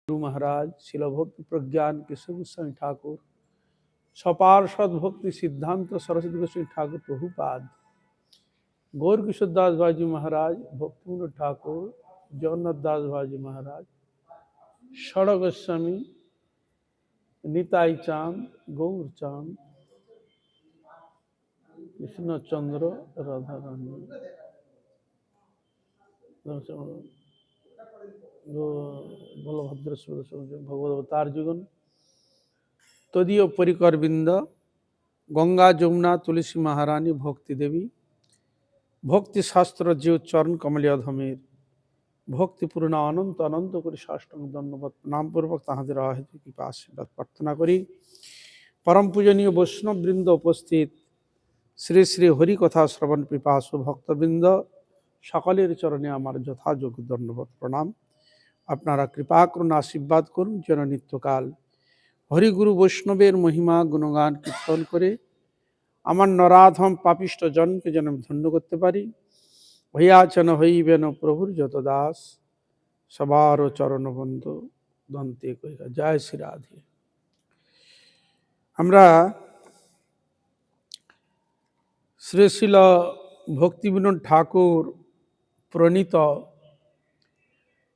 गुरु महाराज शिल भक्ति प्रज्ञान केशव गोस्वामी ठाकुर सपार्षद भक्ति सिद्धांत सरस्वती गोस्वामी ठाकुर प्रभुपाद गौर किशोर दास बाजी महाराज भक्ति ठाकुर जगन्नाथ दास बाजी महाराज षड़ गोस्वामी निताई चांद गौर चांद कृष्ण चंद्र राधा रानी बलभद्र भगवत अवतार जुगन तदीय परिकर बिंद गंगा जमुना तुलसी महारानी भक्ति देवी भक्ति शास्त्र जीव चरण कमलिया धमेर भक्तिपूर्ण अनंत अनंत कर साष्टांग दंडवत प्रणाम पूर्वक ताहादेर कृपा आशीर्वाद प्रार्थना करी। परम पूजनीय वैष्णव वृंद उपस्थित श्री श्री हरि कथा श्रवण पिपासु भक्तबृंद सकलेर चरणे आमार यथायोग्य दंडवत प्रणाम। आपनारा कृपा करुन आशीर्वाद करुन जेन नित्यकाल हरिगुरु वैष्णवेर महिमा गुणगान कीर्तन करे आमार नराधम पापिष्ट जनके जेन धन्य करते पारी। हইয়াছেন হইবেন প্রভুর যত দাস সবার চরণ বন্ধু দন্তে কইরা জয় শ্রী রাধে। আমরা শ্রীশিল ভক্তিবিনোদ ঠাকুর প্রণীত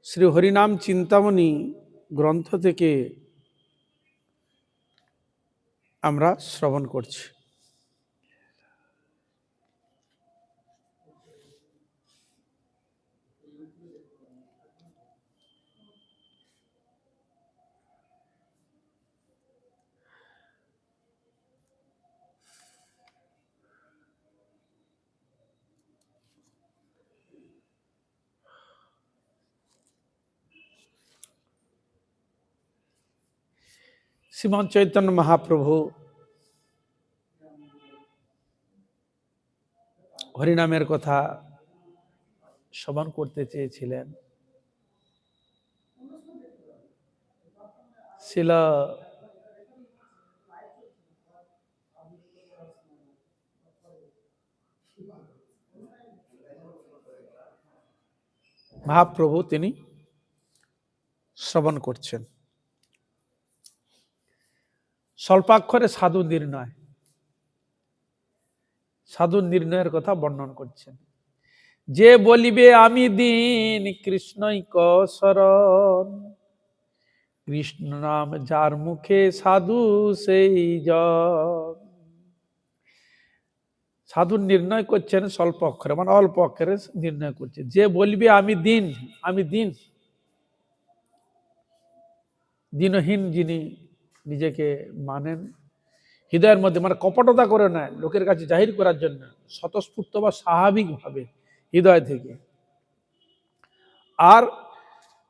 শ্রী হরিনাম চিন্তামণি গ্রন্থ থেকে আমরা শ্রবণ করছি। শ্রীমান চৈতন্য মহাপ্রভু হরিনামের কথা শ্রবণ করতে চেয়েছিলেন। শিল মহাপ্রভু তিনি শ্রবণ করছেন। স্বল্পাক্ষরে সাধু নির্ণয়, সাধু নির্ণয়ের কথা বর্ণন করছেন। যে বলিবে আমি দিন কৃষ্ণই শরণ, কৃষ্ণ নাম যার মুখে সাধু সেই জন। সাধু নির্ণয় করছেন স্বল্প অক্ষরে, মানে অল্প অক্ষরে নির্ণয় করছে। যে বলবে আমি দিন, আমি দিন, দিনহীন যিনি নিজেকে মানেন, হৃদয়ের মধ্যে মানে কপটতা করে নেয় লোকের কাছে জাহির করার জন্য, স্বতঃস্ফূর্ত বা স্বাভাবিকভাবে হৃদয় থেকে। আর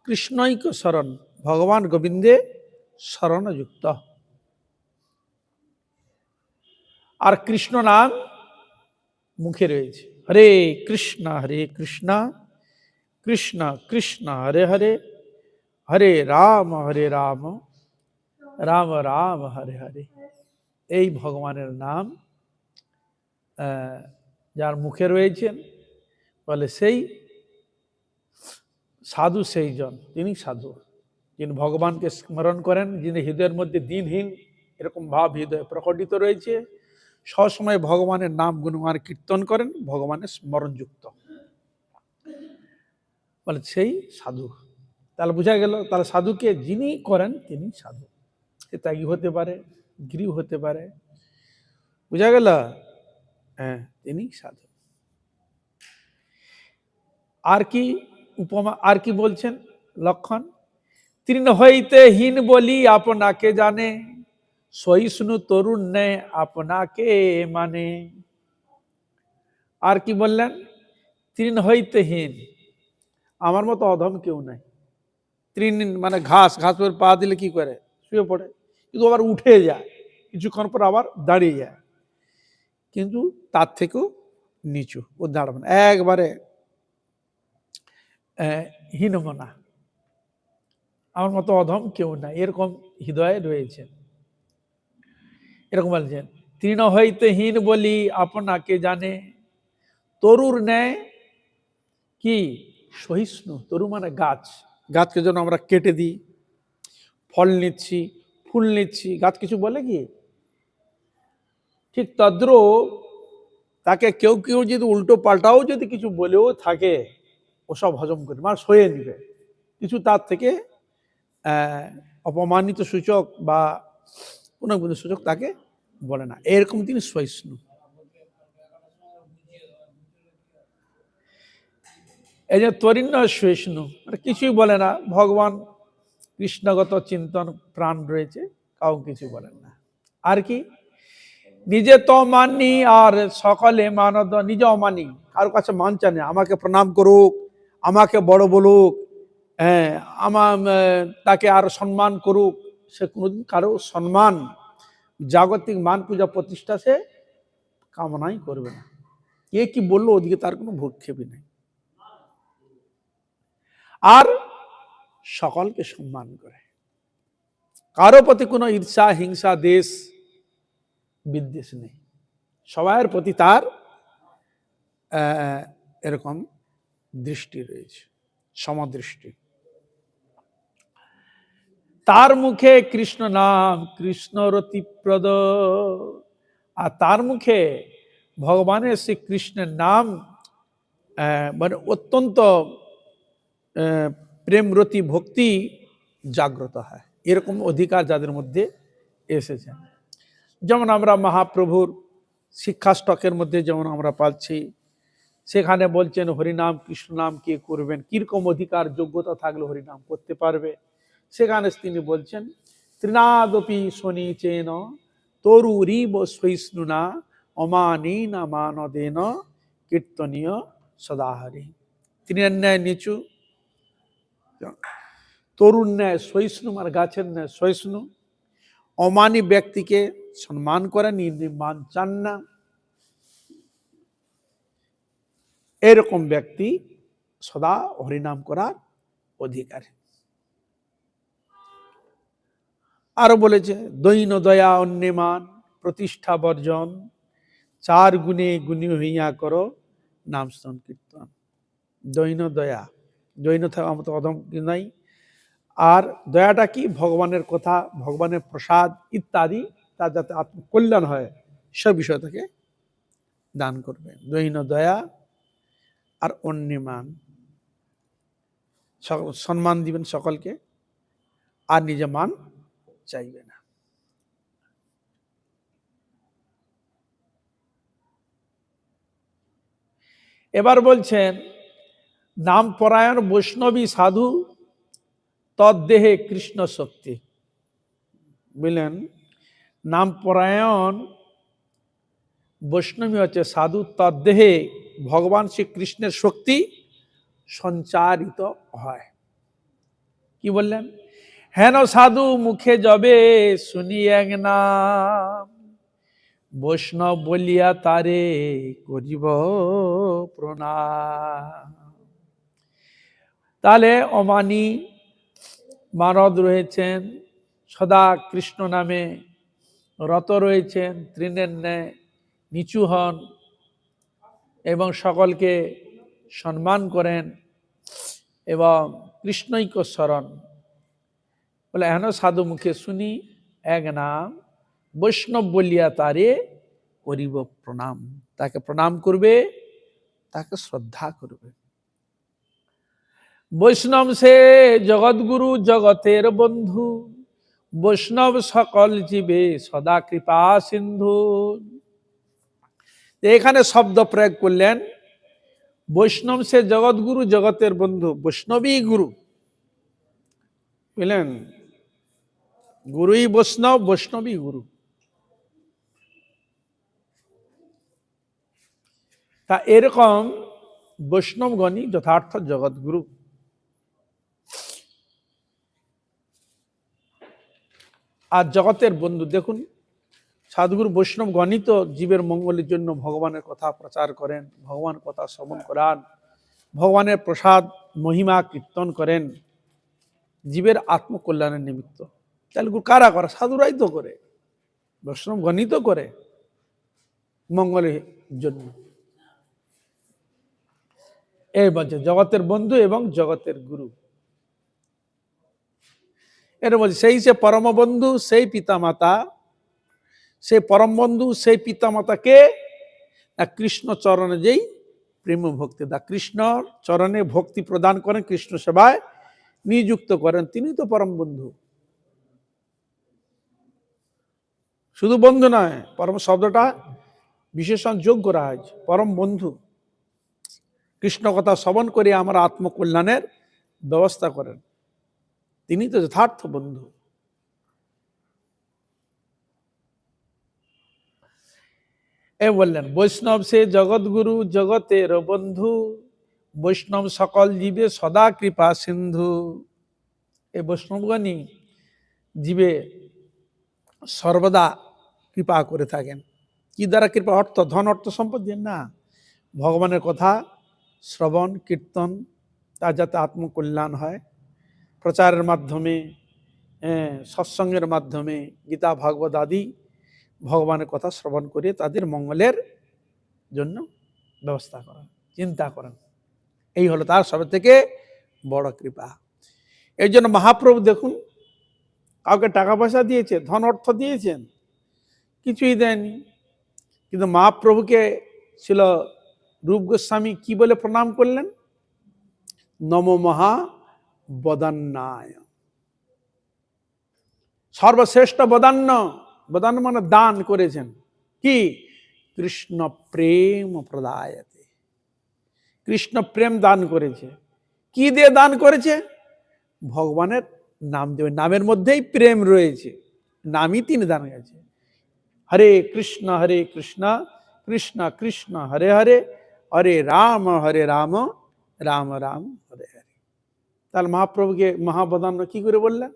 কৃষ্ণৈক শরণ, ভগবান গোবিন্দে শরণযুক্ত। আর কৃষ্ণ নাম মুখে রয়েছে। হরে কৃষ্ণ কৃষ্ণ কৃষ্ণ হরে হরে, হরে রাম রাম রাম হরে হরে। এই ভগবানের নাম যার মুখে রয়েছেন বলে সেই সাধু, সেই জন তিনি সাধু। যিনি ভগবানকে স্মরণ করেন, যিনি হৃদয়ের মধ্যে দিনহীন এরকম ভাব হৃদয়ে প্রকটিত রয়েছে, সবসময় ভগবানের নাম গুণগান কীর্তন করেন, ভগবানের স্মরণযুক্ত, বলে সেই সাধু। তাহলে বোঝা গেল, তাহলে সাধুকে যিনি করেন তিনি সাধু। সে ত্যাগী হতে পারে, গৃহ হতে পারে, বোঝা গেল? হ্যাঁ, তিনি সাধু। আর কি উপমা, আর কি বলছেন লক্ষণ? তৃণ হইতে হীন বলি আপনাকে জানে, সহিষ্ণু তরুণ নেয় আপনাকে মানে। আর কি বললেন? তৃণ হইতে হীন, আমার মতো অধম কেউ নাই। তৃণ মানে ঘাস, ঘাসের পা দিলে কি করে? শুয়ে পড়ে, কিন্তু আবার উঠে যায়, কিছুক্ষণ পর আবার দাঁড়িয়ে যায়, কিন্তু তার থেকেও নিচু, ও দাঁড়াবে না, একবারে হীনমনা। আমার মতো অধম কেউ নাই, এরকম হৃদয়ে রয়েছেন। এরকম বলছেন, তৃণ হইতে হীন বলি আপনাকে জানে, তরুর ন্যায় কি সহিষ্ণু। তরু মানে গাছ, গাছকে যেন আমরা কেটে দিই, ফল নিচ্ছি, ফুল নিচ্ছি, গাছ কিছু বলে কি? ঠিক তদ্রূপ তাকে কেউ কেউ যদি উল্টো পাল্টাও যদি কিছু বলেও থাকে, ওসব হজম করে মানে সয়ে নিবে, কিছু তার থেকে অপমানিত সূচক বা কোনো সূচক তাকে বলে না। এরকম তিনি সহিষ্ণু। এই যে তরিণ্য সহিষ্ণু মানে কিছুই বলে না, ভগবান কৃষ্ণগত চিন্তন প্রাণ রয়েছে, কাউ কিছু বলেন না। আর কি, নিজে তো মাননি আর সকলে মানদ, নিজে অমানি, কারো কাছে মান চায় না, আমাকে প্রণাম করুক, আমাকে বড় বলুক, হ্যাঁ আমার তাকে আরো সম্মান করুক, সে কোনোদিন কারো সম্মান, জাগতিক মান পূজা প্রতিষ্ঠা সে কামনাই করবে না। কে কি বললো ওদিকে তার কোনো ভূক্ষেপই নেই। আর সকলকে সম্মান করে, কারো প্রতি কোনো ঈর্ষা হিংসা দেশ বিদ্বেষ নেই, সবার প্রতি তার এরকম দৃষ্টি রয়েছে, সমদৃষ্টি। তার মুখে কৃষ্ণ নাম কৃষ্ণ রতিপ্রদ, আর তার মুখে ভগবানের শ্রী কৃষ্ণের নাম মানে অত্যন্ত প্রেমরতি ভক্তি জাগ্রত হয়, এরকম অধিকার যাদের মধ্যে এসেছে। যেমন আমরা মহাপ্রভুর শিক্ষাষ্টকের মধ্যে যেমন আমরা পাচ্ছি, সেখানে বলছেন হরিনাম কৃষ্ণ নাম কে করবেন, কিরকম অধিকার যোগ্যতা থাকলে হরিনাম করতে পারবে। সেখানে তিনি বলছেন ত্রিনাদপি শনিচেন তরুরিব সহিষ্ণুনা অমানেন মানদেন কীর্তনীয় সদাহরি। তৃণের ন্যায় নিচু, তরুণ ন্যায় সহিষ্ণু মানে গাছের ন্যায় সহিষ্ণু, অমানী ব্যক্তিকে সম্মান করেন, মান চান না, এরকম ব্যক্তি সদা হরিনাম করার অধিকারী। আরো বলেছে দৈন দয়া অন্যমান প্রতিষ্ঠা বর্জন, চার গুণে গুণী হইয়া করো নাম সংকীর্তন। দৈন দয়া, দৈন থাকা মতো অধম নাই। আর দয়াটা কি, ভগবানের কথা, ভগবানের প্রসাদ ইত্যাদি তার যাতে আত্মকল্যাণ হয় সব বিষয় থেকে দান করবে। দৈন দয়া আর অন্যমান, সম্মান দিবেন সকলকে, আর নিজে মান চাইবে না। এবার বলছেন নাম পরায়ণ বৈষ্ণবী সাধু তদ্দেহে কৃষ্ণ শক্তি। বুঝলেন, নাম পরায়ণ বৈষ্ণবী হচ্ছে সাধু, তদ্দেহে ভগবান শ্রীকৃষ্ণের শক্তি সঞ্চারিত হয়। কি বললেন, হেন সাধু মুখে যবে শুনি এক নাম, বৈষ্ণব বলিয়া তারে করিব প্রণাম। তাহলে অমানি মানদ রয়েছেন, সদা কৃষ্ণ নামে রত রয়েছেন, তৃণের ন্যায় নিচু হন এবং সকলকে সম্মান করেন এবং কৃষ্ণৈক্য শরণ। বলে হেন সাধু মুখে শুনি এক নাম, বৈষ্ণব বলিয়া তারে করিব প্রণাম, তাকে প্রণাম করবে, তাকে শ্রদ্ধা করবে। বৈষ্ণব সে জগৎগুরু জগতের বন্ধু, বৈষ্ণব সকল জীবে সদা কৃপা সিন্ধু। এখানে শব্দ প্রয়োগ করলেন, বৈষ্ণব সে জগৎগুরু জগতের বন্ধু, বৈষ্ণবী গুরু, বুঝলেন, গুরুই বৈষ্ণব, বৈষ্ণবী গুরু। তা এরকম বৈষ্ণবগণই যথার্থ জগৎগুরু। আর জগতের বন্ধু, দেখুন সাধুগুরু বৈষ্ণবগণই তো জীবের মঙ্গলের জন্য ভগবানের কথা প্রচার করেন, ভগবান কথা শ্রবণ করান, ভগবানের প্রসাদ মহিমা কীর্তন করেন জীবের আত্মকল্যাণের নিমিত্ত। তাহলে কারা করে? সাধুরাই তো করে, বৈষ্ণবগণই তো করে মঙ্গলের জন্য। এই বলছে জগতের বন্ধু এবং জগতের গুরু। এটা বলছে সেই সে পরম বন্ধু, সেই পিতা মাতা, সেই পরম বন্ধু, সেই পিতা মাতাকে কৃষ্ণ চরণে যেই প্রেম ভক্তি দা, কৃষ্ণ চরণে ভক্তি প্রদান করেন, কৃষ্ণ সেবায় নিযুক্ত করেন, তিনি তো পরম বন্ধু। শুধু বন্ধু নয়, পরম শব্দটা বিশেষণ যোগ করা হয়েছে, পরম বন্ধু। কৃষ্ণ কথা শ্রবণ করে আমার আত্মকল্যাণের ব্যবস্থা করেন, তিনি তো যথার্থ বন্ধু। এ বললেন বৈষ্ণব সে জগৎগুরু, জগতের বন্ধু, বৈষ্ণব সকল জীবে সদা কৃপা সিন্ধু। এই বৈষ্ণবগণই জীবে সর্বদা কৃপা করে থাকেন। কি দ্বারা কৃপা? অর্থ, ধন, অর্থ সম্পদ দিয়ে না, ভগবানের কথা শ্রবণ কীর্তন, তার যাতে আত্মকল্যাণ হয়, প্রচারের মাধ্যমে, সৎসঙ্গের মাধ্যমে, গীতা ভাগবত আদি ভগবানের কথা শ্রবণ করে তাদের মঙ্গলের জন্য ব্যবস্থা করেন, চিন্তা করেন। এই হলো তার সব থেকে বড় কৃপা। এই জন্য মহাপ্রভু দেখুন, কাউকে টাকা পয়সা দিয়েছে, ধন অর্থ দিয়েছেন, কিছুই দেয়নি, কিন্তু মহাপ্রভুকে ছিল রূপ গোস্বামী কি বলে প্রণাম করলেন? নম মহা বদান্যায়। সর্বশ্রেষ্ঠ বদান্য, বদান্য মানে দান করেছেন কি? কৃষ্ণ প্রেম প্রদায়তে, কৃষ্ণ প্রেম দান করেছে। কি দিয়ে দান করেছে? ভগবানের নাম দেবে, নামের মধ্যেই প্রেম রয়েছে, নামই তিনি দান করেছে। হরে কৃষ্ণ কৃষ্ণ কৃষ্ণ হরে হরে, হরে রাম রাম রাম হরে হরে। তাহলে মহাপ্রভুকে মহাবদান্য কি করে বললেন?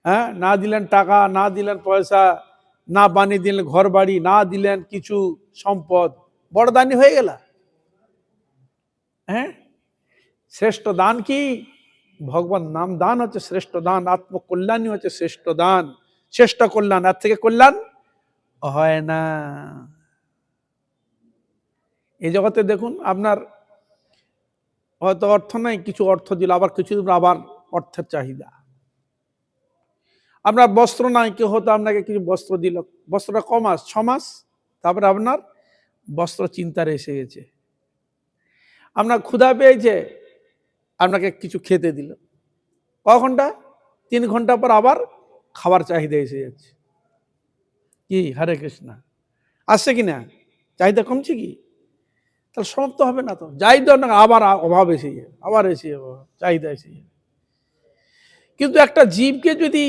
হ্যাঁ, না দিলেন টাকা, না দিলেন পয়সা, না বানিয়ে দিলেন ঘর বাড়ি, না দিলেন কিছু সম্পদ, বড় দানি হয়ে গেল। হ্যাঁ, শ্রেষ্ঠ দান কি? ভগবান নাম দান হচ্ছে শ্রেষ্ঠ দান, আত্মকল্যাণই হচ্ছে শ্রেষ্ঠ দান, শ্রেষ্ঠ কল্যাণ। আর থেকে কল্যাণ হয় না। এই জগতে দেখুন, আপনার হয়তো অর্থ নাই, কিছু অর্থ দিল, আবার কিছু আবার অর্থের চাহিদা। আপনার বস্ত্র নাই, কেউ হয়তো আপনাকে কিছু বস্ত্র দিল, বস্ত্রটা ক মাস? 6 মাস, তারপরে আপনার বস্ত্র চিন্তার এসে গেছে। আপনার ক্ষুধা পেয়েছে, আপনাকে কিছু খেতে দিল, ক ঘন্টা? 3 ঘন্টা পর আবার খাবার চাহিদা এসে যাচ্ছে। কি হরে কৃষ্ণ আসছে কিনা? চাহিদা কমছে কি? তাহলে সমাপ্ত হবে না তো, যাই তো না, আবার অভাব এসে যাবে, আবার এসে যাবে, চাহিদা এসে যাবে। কিন্তু একটা জীবকে যদি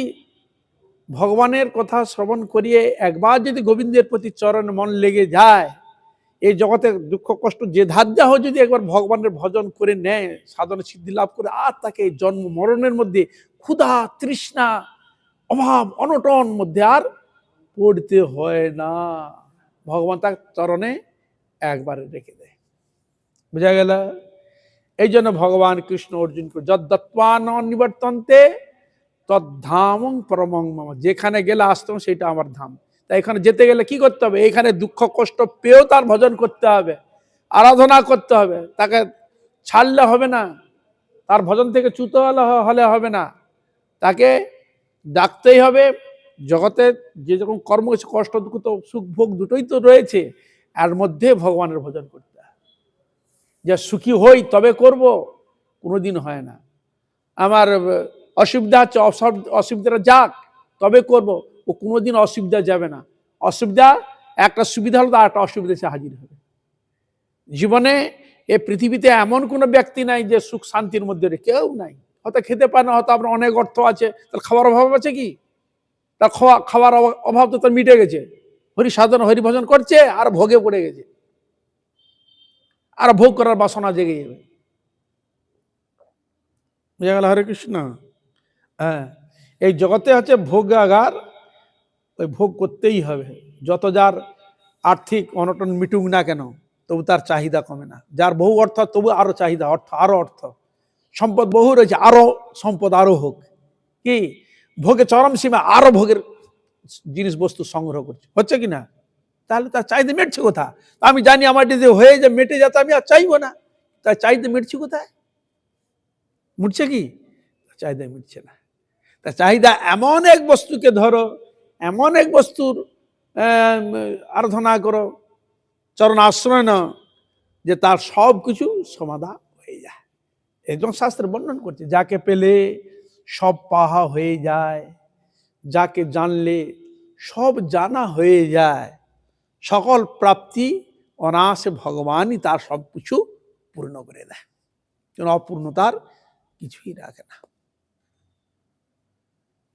ভগবানের কথা শ্রবণ করিয়ে একবার যদি গোবিন্দের প্রতি চরণে মন লেগে যায়, এই জগতে দুঃখ কষ্ট যে ধার্যা হয়, যদি একবার ভগবানের ভজন করে নেয়, সাধন সিদ্ধি লাভ করে, আর তাকে জন্ম মরণের মধ্যে ক্ষুধা তৃষ্ণা অভাব অনটন মধ্যে আর পড়তে হয় না। ভগবান তার চরণে একবারে রেখে দেয়। বুঝা গেল? এই জন্য ভগবান কৃষ্ণ অর্জুনকে যদ্দত্ত্বা ন নিবর্তন্তে তদ্ধাম পরমং মম, যেখানে গেলে আসতাম সেটা আমার ধাম। তাই এখানে যেতে গেলে কি করতে হবে? এখানে দুঃখ কষ্ট পেয়েও তার ভজন করতে হবে, আরাধনা করতে হবে, তাকে ছাড়লে হবে না, তার ভজন থেকে চ্যুত হলে হবে না, তাকে ডাকতেই হবে। জগতে যে রকম কর্ম হচ্ছে, কষ্ট দুঃখ তো সুখ ভোগ দুটোই তো রয়েছে, এর মধ্যে ভগবানের ভজন করতে হবে। যে সুখী হই তবে করব, কোনোদিন হয় না। আমার অসুবিধা হচ্ছে, অসুবিধাটা যাক তবে করব, ও কোনোদিন অসুবিধা যাবে না। অসুবিধা একটা সুবিধা হলো, আর একটা অসুবিধা সে হাজির হবে। জীবনে এ পৃথিবীতে এমন কোনো ব্যক্তি নাই যে সুখ শান্তির মধ্যে, কেউ নাই। হয়তো খেতে পায় না, হয়তো আপনার অনেক অর্থ আছে, তার খাবার অভাব আছে কি? তার খাওয়ার অভাব তো তার মিটে গেছে, হরি সাধন হরি ভজন করছে, আর ভোগে পড়ে গেছে, আর ভোগ করার বাসনা জেগে যাবে। বুঝা গেল? হরে কৃষ্ণ। হ্যাঁ, এই জগতে হচ্ছে ভোগাগার, ওই ভোগ করতেই হবে। যত যার আর্থিক অনটন মিটুক না কেন, তবু তার চাহিদা কমে না। যার বহু অর্থ, তবু আরো চাহিদা, অর্থ আরো অর্থ, সম্পদ বহু রয়েছে, আরো সম্পদ আরো হোক। কি ভোগে চরম সীমা, আরো ভোগের জিনিস বস্তু সংগ্রহ করছে, হচ্ছে কি না? তাহলে তার চাহিদা মিটছে কোথা? আমি জানি আমার যদি হয়ে যায়, মেটে যাতে আমি আর চাইবো না, তার চাহিদা মিটছে কোথায়? মিটছে কি? চাহিদা মিটছে না। তা চাহিদা এমন এক বস্তুকে ধরো, এমন এক বস্তুর আরাধনা করো, চরণ আশ্রয় নাও, যে তার সব কিছু সমাধান হয়ে যায়। একজন শাস্ত্রে বর্ণন করছে, যাকে পেলে সব পাওয়া হয়ে যায়, যাকে জানলে সব জানা হয়ে যায়, সকল প্রাপ্তি অনায়াসে ভগবানই তার সব কিছু পূর্ণ করে দেয়, যেন অপূর্ণতার কিছুই রাখে না।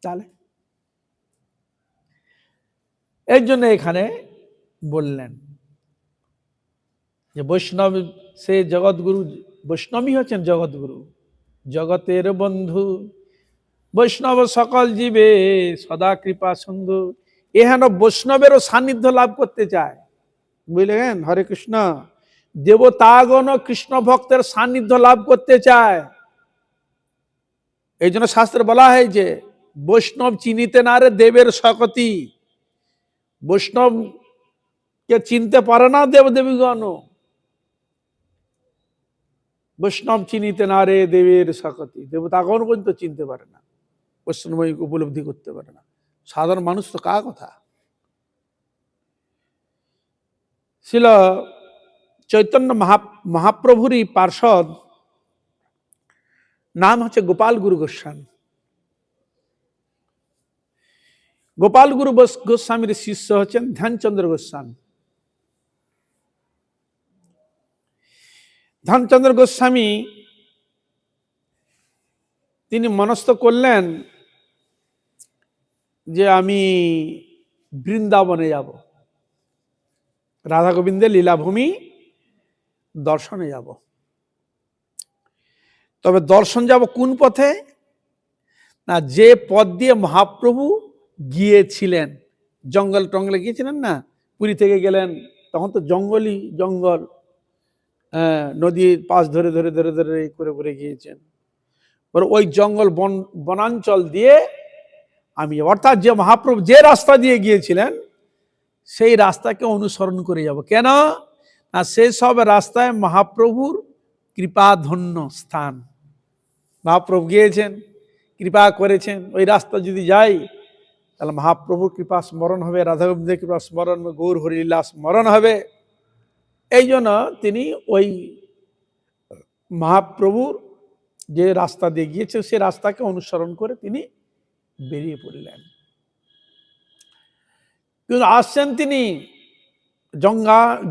তাহলে এর জন্য এখানে বললেন যে বৈষ্ণব সে জগৎগুরু, বৈষ্ণবই হচ্ছেন জগৎগুরু, জগতের বন্ধু, বৈষ্ণব সকল জীবে সদা কৃপা সিন্ধু। এহেন বৈষ্ণবেরও সান্নিধ্য লাভ করতে চায়, বুঝলেন? হরে কৃষ্ণ। দেবতাগণ কৃষ্ণ ভক্তের সান্নিধ্য লাভ করতে চায়। এই জন্য শাস্ত্রে বলা হয় যে বৈষ্ণব চিনিতে না রে দেবের শকতি। বৈষ্ণব কে চিনতে পারে না দেবদেবীগণ, বৈষ্ণব চিনিতে না রে দেবের শকতি। দেবতাগণ পর্যন্ত চিনতে পারে না, বৈষ্ণবই উপলব্ধি করতে পারে না। সাধারণ মানুষ তো কার কথা। ছিল চৈতন্য মহাপ্রভুরই পার্ষদ, নাম হচ্ছে গোপাল গুরু গোস্বামী। গোপাল গুরু গোস্বামীর শিষ্য হচ্ছেন ধ্যানচন্দ্র গোস্বামী। ধ্যানচন্দ্র গোস্বামী তিনি মনস্থ করলেন যে আমি বৃন্দাবনে যাব, রাধা গোবিন্দের লীলাভূমি দর্শনে যাব। তবে দর্শন যাব কোন পথে? না, যে পথ দিয়ে মহাপ্রভু গিয়েছিলেন। জঙ্গল টঙ্গলে গিয়েছিলেন না, পুরী থেকে গেলেন, তখন তো জঙ্গলই জঙ্গল, নদীর পাশ ধরে ধরে ধরে ধরে করে করে গিয়েছেন। ওই জঙ্গল বনাঞ্চল দিয়ে আমি, অর্থাৎ যে মহাপ্রভু যে রাস্তা দিয়ে গিয়েছিলেন সেই রাস্তাকে অনুসরণ করে যাব। কেন না, সেই সব রাস্তায় মহাপ্রভুর কৃপাধন্য স্থান। মহাপ্রভু গিয়েছেন, কৃপা করেছেন, ওই রাস্তা যদি যাই তাহলে মহাপ্রভুর কৃপা স্মরণ হবে, রাধা গোবিন্দের কৃপা স্মরণ হবে, গৌর হরিলীলা স্মরণ হবে। এই জন্য তিনি ওই মহাপ্রভুর যে রাস্তা দিয়ে গিয়েছে সে রাস্তাকে অনুসরণ করে তিনি বেরিয়ে পড়লেন। কিন্তু আসছেন তিনি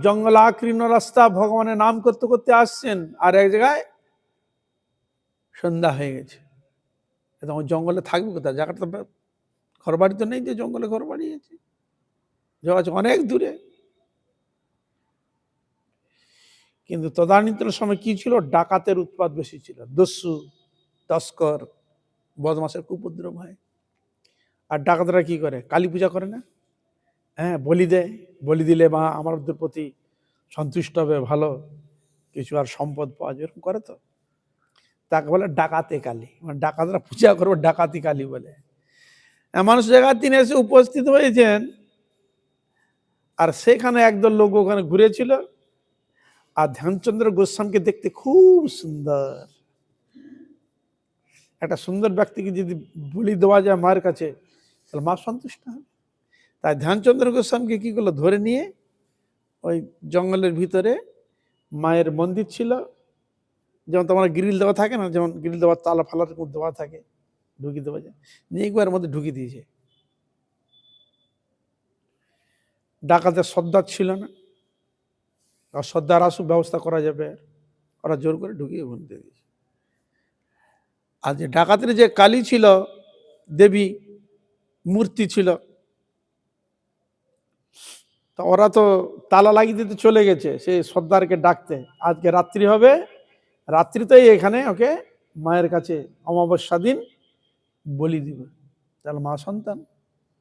জঙ্গলাকীর্ণ রাস্তা, ভগবানের নাম করতে করতে আসছেন, আর এক জায়গায় সন্ধ্যা হয়ে গেছে। তখন জঙ্গলে থাকবে কোথায়? জায়গাটা ঘর বাড়ি তো নেই যে জঙ্গলে ঘর বাড়ি আছে, যোগাযোগ অনেক দূরে। কিন্তু তদানীন্তন সময় কি ছিল? ডাকাতের উৎপাত বেশি ছিল, দস্যু তস্কর বদমাশের কুপদ্রব হয়। আর ডাকাতরা কি করে? কালী পূজা করে না, হ্যাঁ, বলি দেয়, বলি দিলে মা আমাদের প্রতি সন্তুষ্ট হবে, ভালো কিছু আর সম্পদ পাওয়া যায়, এরকম করে। তো তাকে বলে ডাকাতে কালী, মানে ডাকাতরা পূজা করবো ডাকাতি কালী বলে। মানুষ জায়গায় তিনি এসে উপস্থিত হয়েছেন, আর সেখানে একদল লোক ওখানে ঘুরেছিল। আর ধ্যানচন্দ্র গোস্বামীকে দেখতে খুব সুন্দর, একটা সুন্দর ব্যক্তিকে যদি বলি দেওয়া যায় মায়ের কাছে তাহলে মা সন্তুষ্ট হবে। তাই ধ্যানচন্দ্র গোস্বামীকে কি করলো? ধরে নিয়ে ওই জঙ্গলের ভিতরে মায়ের মন্দির ছিল, যেমন তোমার গ্রিল দেওয়া থাকে না, যেমন গ্রিল দেওয়ার তালা ফালার দেওয়া থাকে, ঢুকিয়ে দেওয়া যায়, নিয়ে একবার মধ্যে ঢুকিয়ে দিয়েছে। ডাকাতের সর্দার ছিল না, আর সর্দার আসুক ব্যবস্থা করা যাবে, ওরা জোর করে ঢুকিয়ে বলতে দিয়েছে। আর যে ডাকাতের যে কালী ছিল, দেবী মূর্তি ছিল, তো ওরা তো তালা লাগিয়ে দিতে চলে গেছে সেই সর্দারকে ডাকতে, আজকে রাত্রি হবে, রাত্রিতেই এখানে ওকে মায়ের কাছে অমাবস্যা দিন বলি দিবে, তাহলে মা সন্তান,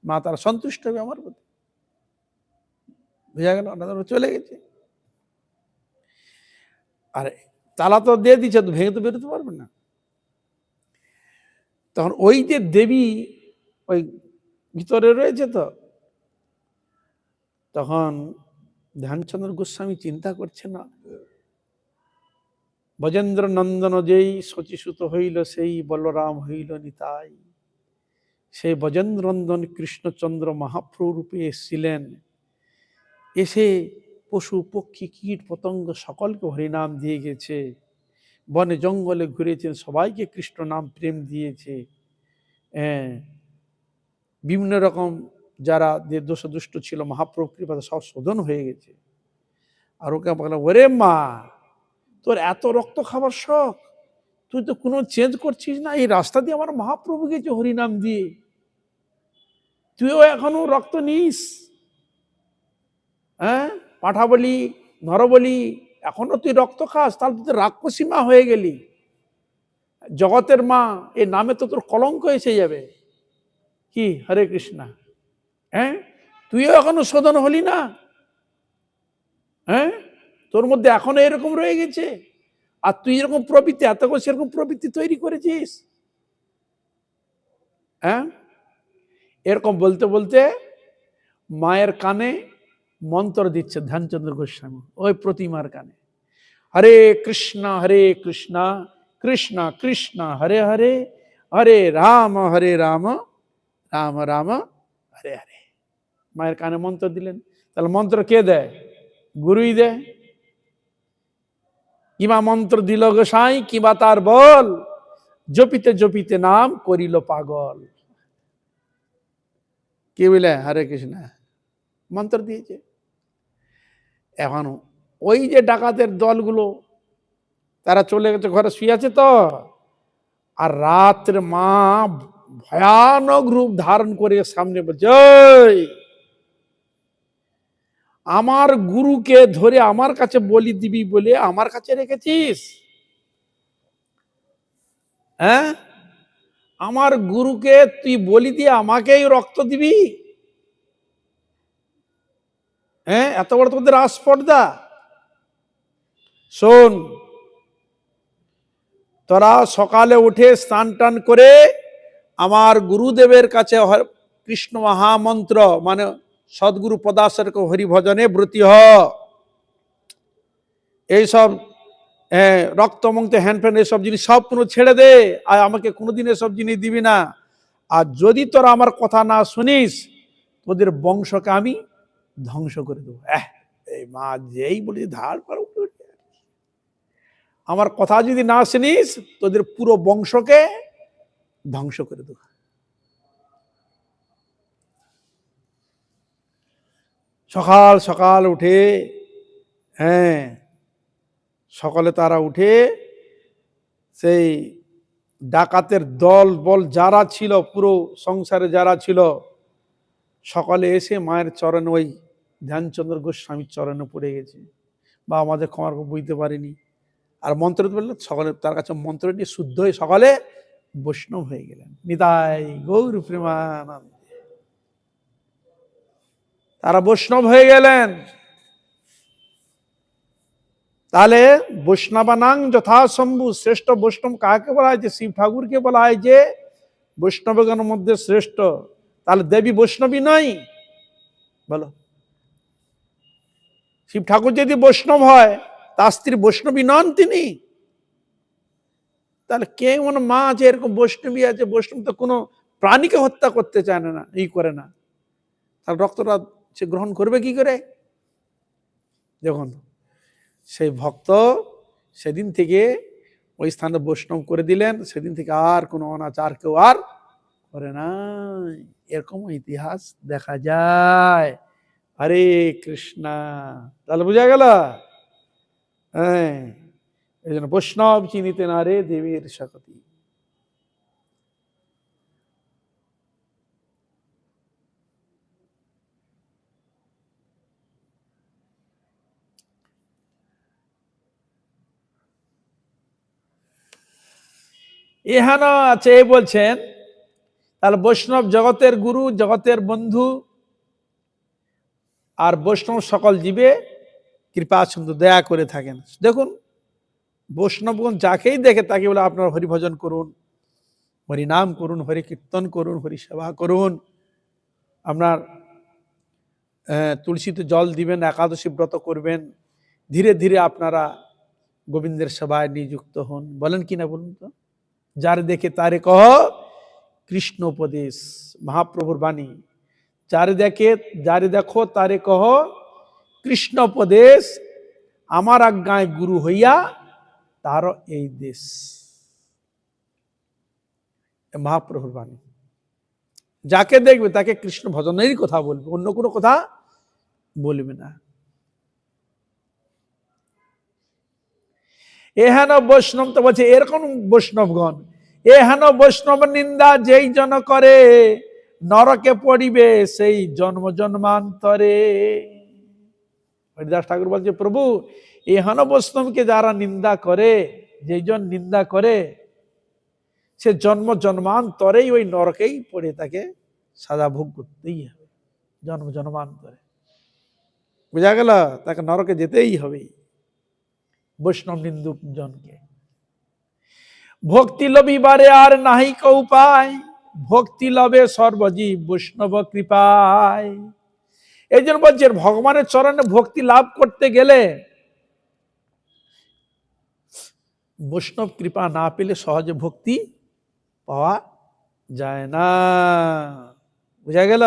মা তারা সন্তুষ্ট হবে আমার প্রতি। বুঝা গেল? ওরা চলে গেছে। আর তালা তো দিয়ে দিচ্ছে, তো ভেঙে তো বেরোতে পারবে না। তখন ওই যে দেবী ওই ভিতরে রয়েছে, তো তখন ধ্যানচন্দ্র গোস্বামী চিন্তা করছে না, ব্রজেন্দ্র নন্দন যেই শচীসুত হইল সেই বলরাম হইল নিতাই। সেই ব্রজেন্দ্রনন্দন কৃষ্ণচন্দ্র মহাপ্রভু রূপে এসেছিলেন, এসে পশু পক্ষী কীট পতঙ্গ সকলকে হরিনাম দিয়ে গেছে, বনে জঙ্গলে ঘুরেছেন, সবাইকে কৃষ্ণ নাম প্রেম দিয়েছে। বিভিন্ন রকম যারা যে দোষ দুষ্ট ছিল মহাপ্রভু কৃপাতে সব শোধন হয়ে গেছে। আর ওকে বলে, ওরে মা, তোর এত রক্ত খাবার শখ, তুই তো কোনো চেঞ্জ করছিস না, এই রাস্তা দিয়ে আমার মহাপ্রভু গেছে হরিনাম দিয়ে, তুইও এখনো রক্ত নিস? পাঠা বলি নর বলি এখনো তুই রক্ত খাস, তাহলে তুই রাক্ষসী মা হয়ে গেলি, জগতের মা, এই নামে তো তোর কলঙ্ক এসে যাবে। কি হরে কৃষ্ণা, তুইও এখনো শোধন হলি না? তোর মধ্যে এখনো এরকম রয়ে গেছে, আর তুই এরকম প্রবৃত্তি, এত করে সেরকম প্রবৃত্তি তৈরি করেছিস। এরকম বলতে বলতে মায়ের কানে মন্ত্র দিচ্ছে ধ্যানচন্দ্র গোস্বামী, ওই প্রতিমার কানে, হরে কৃষ্ণ কৃষ্ণ কৃষ্ণ হরে হরে, হরে রাম রাম রাম হরে হরে। মায়ের কানে মন্ত্র দিলেন। তাহলে মন্ত্র কে দেয়? গুরুই দেয়। কিবা মন্ত্র দিল গোসাই, কিবা তার বল, জপিতে জপিতে নাম করিল পাগল। কি বলে? হরে কৃষ্ণ মন্ত্র দিয়েছে। এখন ওই যে ডাকাতের দলগুলো, তারা চলে গেছে, ঘরে শুয়ে আছে তো, আর রাত্রে মা ভয়ানক রূপ ধারণ করে সামনে বলছে, আমার গুরুকে ধরে আমার কাছে বলি দিবি বলে আমার কাছে রেখেছিস? আমার গুরুকে তুই বলি দিয়ে আমাকেই রক্ত দিবি? এত বড় তোদের আস্পর্ধা। শোন, তোরা সকালে উঠে স্নান টান করে আমার গুরুদেবের কাছে কৃষ্ণ মহামন্ত্র মানে সদ্গুরু পদাশ্রয় হরিভজনে ব্রতী হ। এইসব রক্তমুক্ত হ্যান্ড ফ্যান এসব জিনিস সব কোনো ছেড়ে দে, আর আমাকে কোনোদিন এসব জিনিস দিবি না। আর যদি তোরা আমার কথা না শুনিস, তোদের বংশকে আমি ধ্বংস করে দেবো। এই মা যেই বলি ধার কর, আমার কথা যদি না শুনিস তোদের পুরো বংশকে ধ্বংস করে দেবো। সকাল সকাল উঠে, সকালে তারা উঠে সেই ডাকাতের দল বল যারা ছিল, পুরো সংসারে যারা ছিল, সকালে এসে মায়ের চরণ, ওই ধ্যানচন্দ্র গোস্বামীর চরণে পড়ে গেছে, বা আমাদের ক্ষমার বুঝতে পারিনি। আর মন্ত্র বললো, সকালে তার কাছে মন্ত্র নিয়ে শুদ্ধ হয়ে সকালে বৈষ্ণব হয়ে গেলেন। নিতাই গৌর প্রেমানন্দ। তারা বৈষ্ণব হয়ে গেলেন। তাহলে বৈষ্ণবানাং যথাসম্ভু, শ্রেষ্ঠ বৈষ্ণব কাকে বলা হয়েছে? শিব ঠাকুরকে বলা হয় যে বৈষ্ণবগণের মধ্যে শ্রেষ্ঠ। তাহলে দেবী বৈষ্ণবী নয়? বলো, শিব ঠাকুর যদি বৈষ্ণব হয়, তার স্ত্রী বৈষ্ণবী নন তিনি? তাহলে কে মনে মা আছে এরকম বৈষ্ণবী আছে? বৈষ্ণব তো কোনো প্রাণীকে হত্যা করতে চায় না, এই করে না, তার রক্তটা সে গ্রহণ করবে কি করে? দেখুন, সেই ভক্ত সেদিন থেকে ওই স্থানে বৈষ্ণব করে দিলেন। সেদিন থেকে আর কোনো অনাচার কেউ আর করে নাই। এরকম ইতিহাস দেখা যায়। হরে কৃষ্ণা। তাহলে বোঝা গেল? এই জন্য বৈষ্ণব চিনিতে না রে দেবীর শক্তি। এখানে আছে বলছেন, তাহলে বৈষ্ণব জগতের গুরু, জগতের বন্ধু, আর বৈষ্ণব সকল জীবে কৃপা সুন্দর দয়া করে থাকেন। দেখুন, বৈষ্ণবগণ যাকেই দেখে তাকে বলে আপনার হরিভজন করুন, হরিনাম করুন, হরি কীর্তন করুন, হরি সেবা করুন, আপনার তুলসীতে জল দিবেন, একাদশী ব্রত করবেন, ধীরে ধীরে আপনারা গোবিন্দের সেবায় নিযুক্ত হন। বলেন কি না বলুন তো? যার দেখে তারে কহ কৃষ্ণ উপদেশ, মহাপ্রভুর বাণী। যারে দেখো তারে কহ কৃষ্ণ উপদেশ, আমার আজ্ঞায় গুরু হইয়া তার এই দেশ। মহাপ্রভুর বাণী। যাকে দেখবে তাকে কৃষ্ণ ভজনেরই কথা বলবে, অন্য কোনো কথা বলবে না। এহেন বৈষ্ণব, তো বলছে এরকম বৈষ্ণবগণ, এহেন বৈষ্ণব নিন্দা যেই জন করে, নরকে পড়িবে সেই জন্ম জন্মান্তরে। হরিদাস ঠাকুর বলছে, প্রভু এহেন বৈষ্ণবকে যারা নিন্দা করে, যেই জন নিন্দা করে, সে জন্ম জন্মান্তরেই ওই নরকেই পড়ে তাকে সাজা ভোগ করতেই হবে, জন্ম জন্মান্তরে। বুঝা গেল? তাকে নরকে যেতেই হবে বৈষ্ণব নিন্দুক জনকে। ভক্তি লভিবারে আর নাহি কো উপায়, ভক্তি লবে সর্বজীব বৈষ্ণব কৃপায়। এই জন্য বলছেন ভগবানের চরণে ভক্তি লাভ করতে গেলে বৈষ্ণব কৃপা না পেলে সহজে ভক্তি পাওয়া যায় না। বুঝা গেল?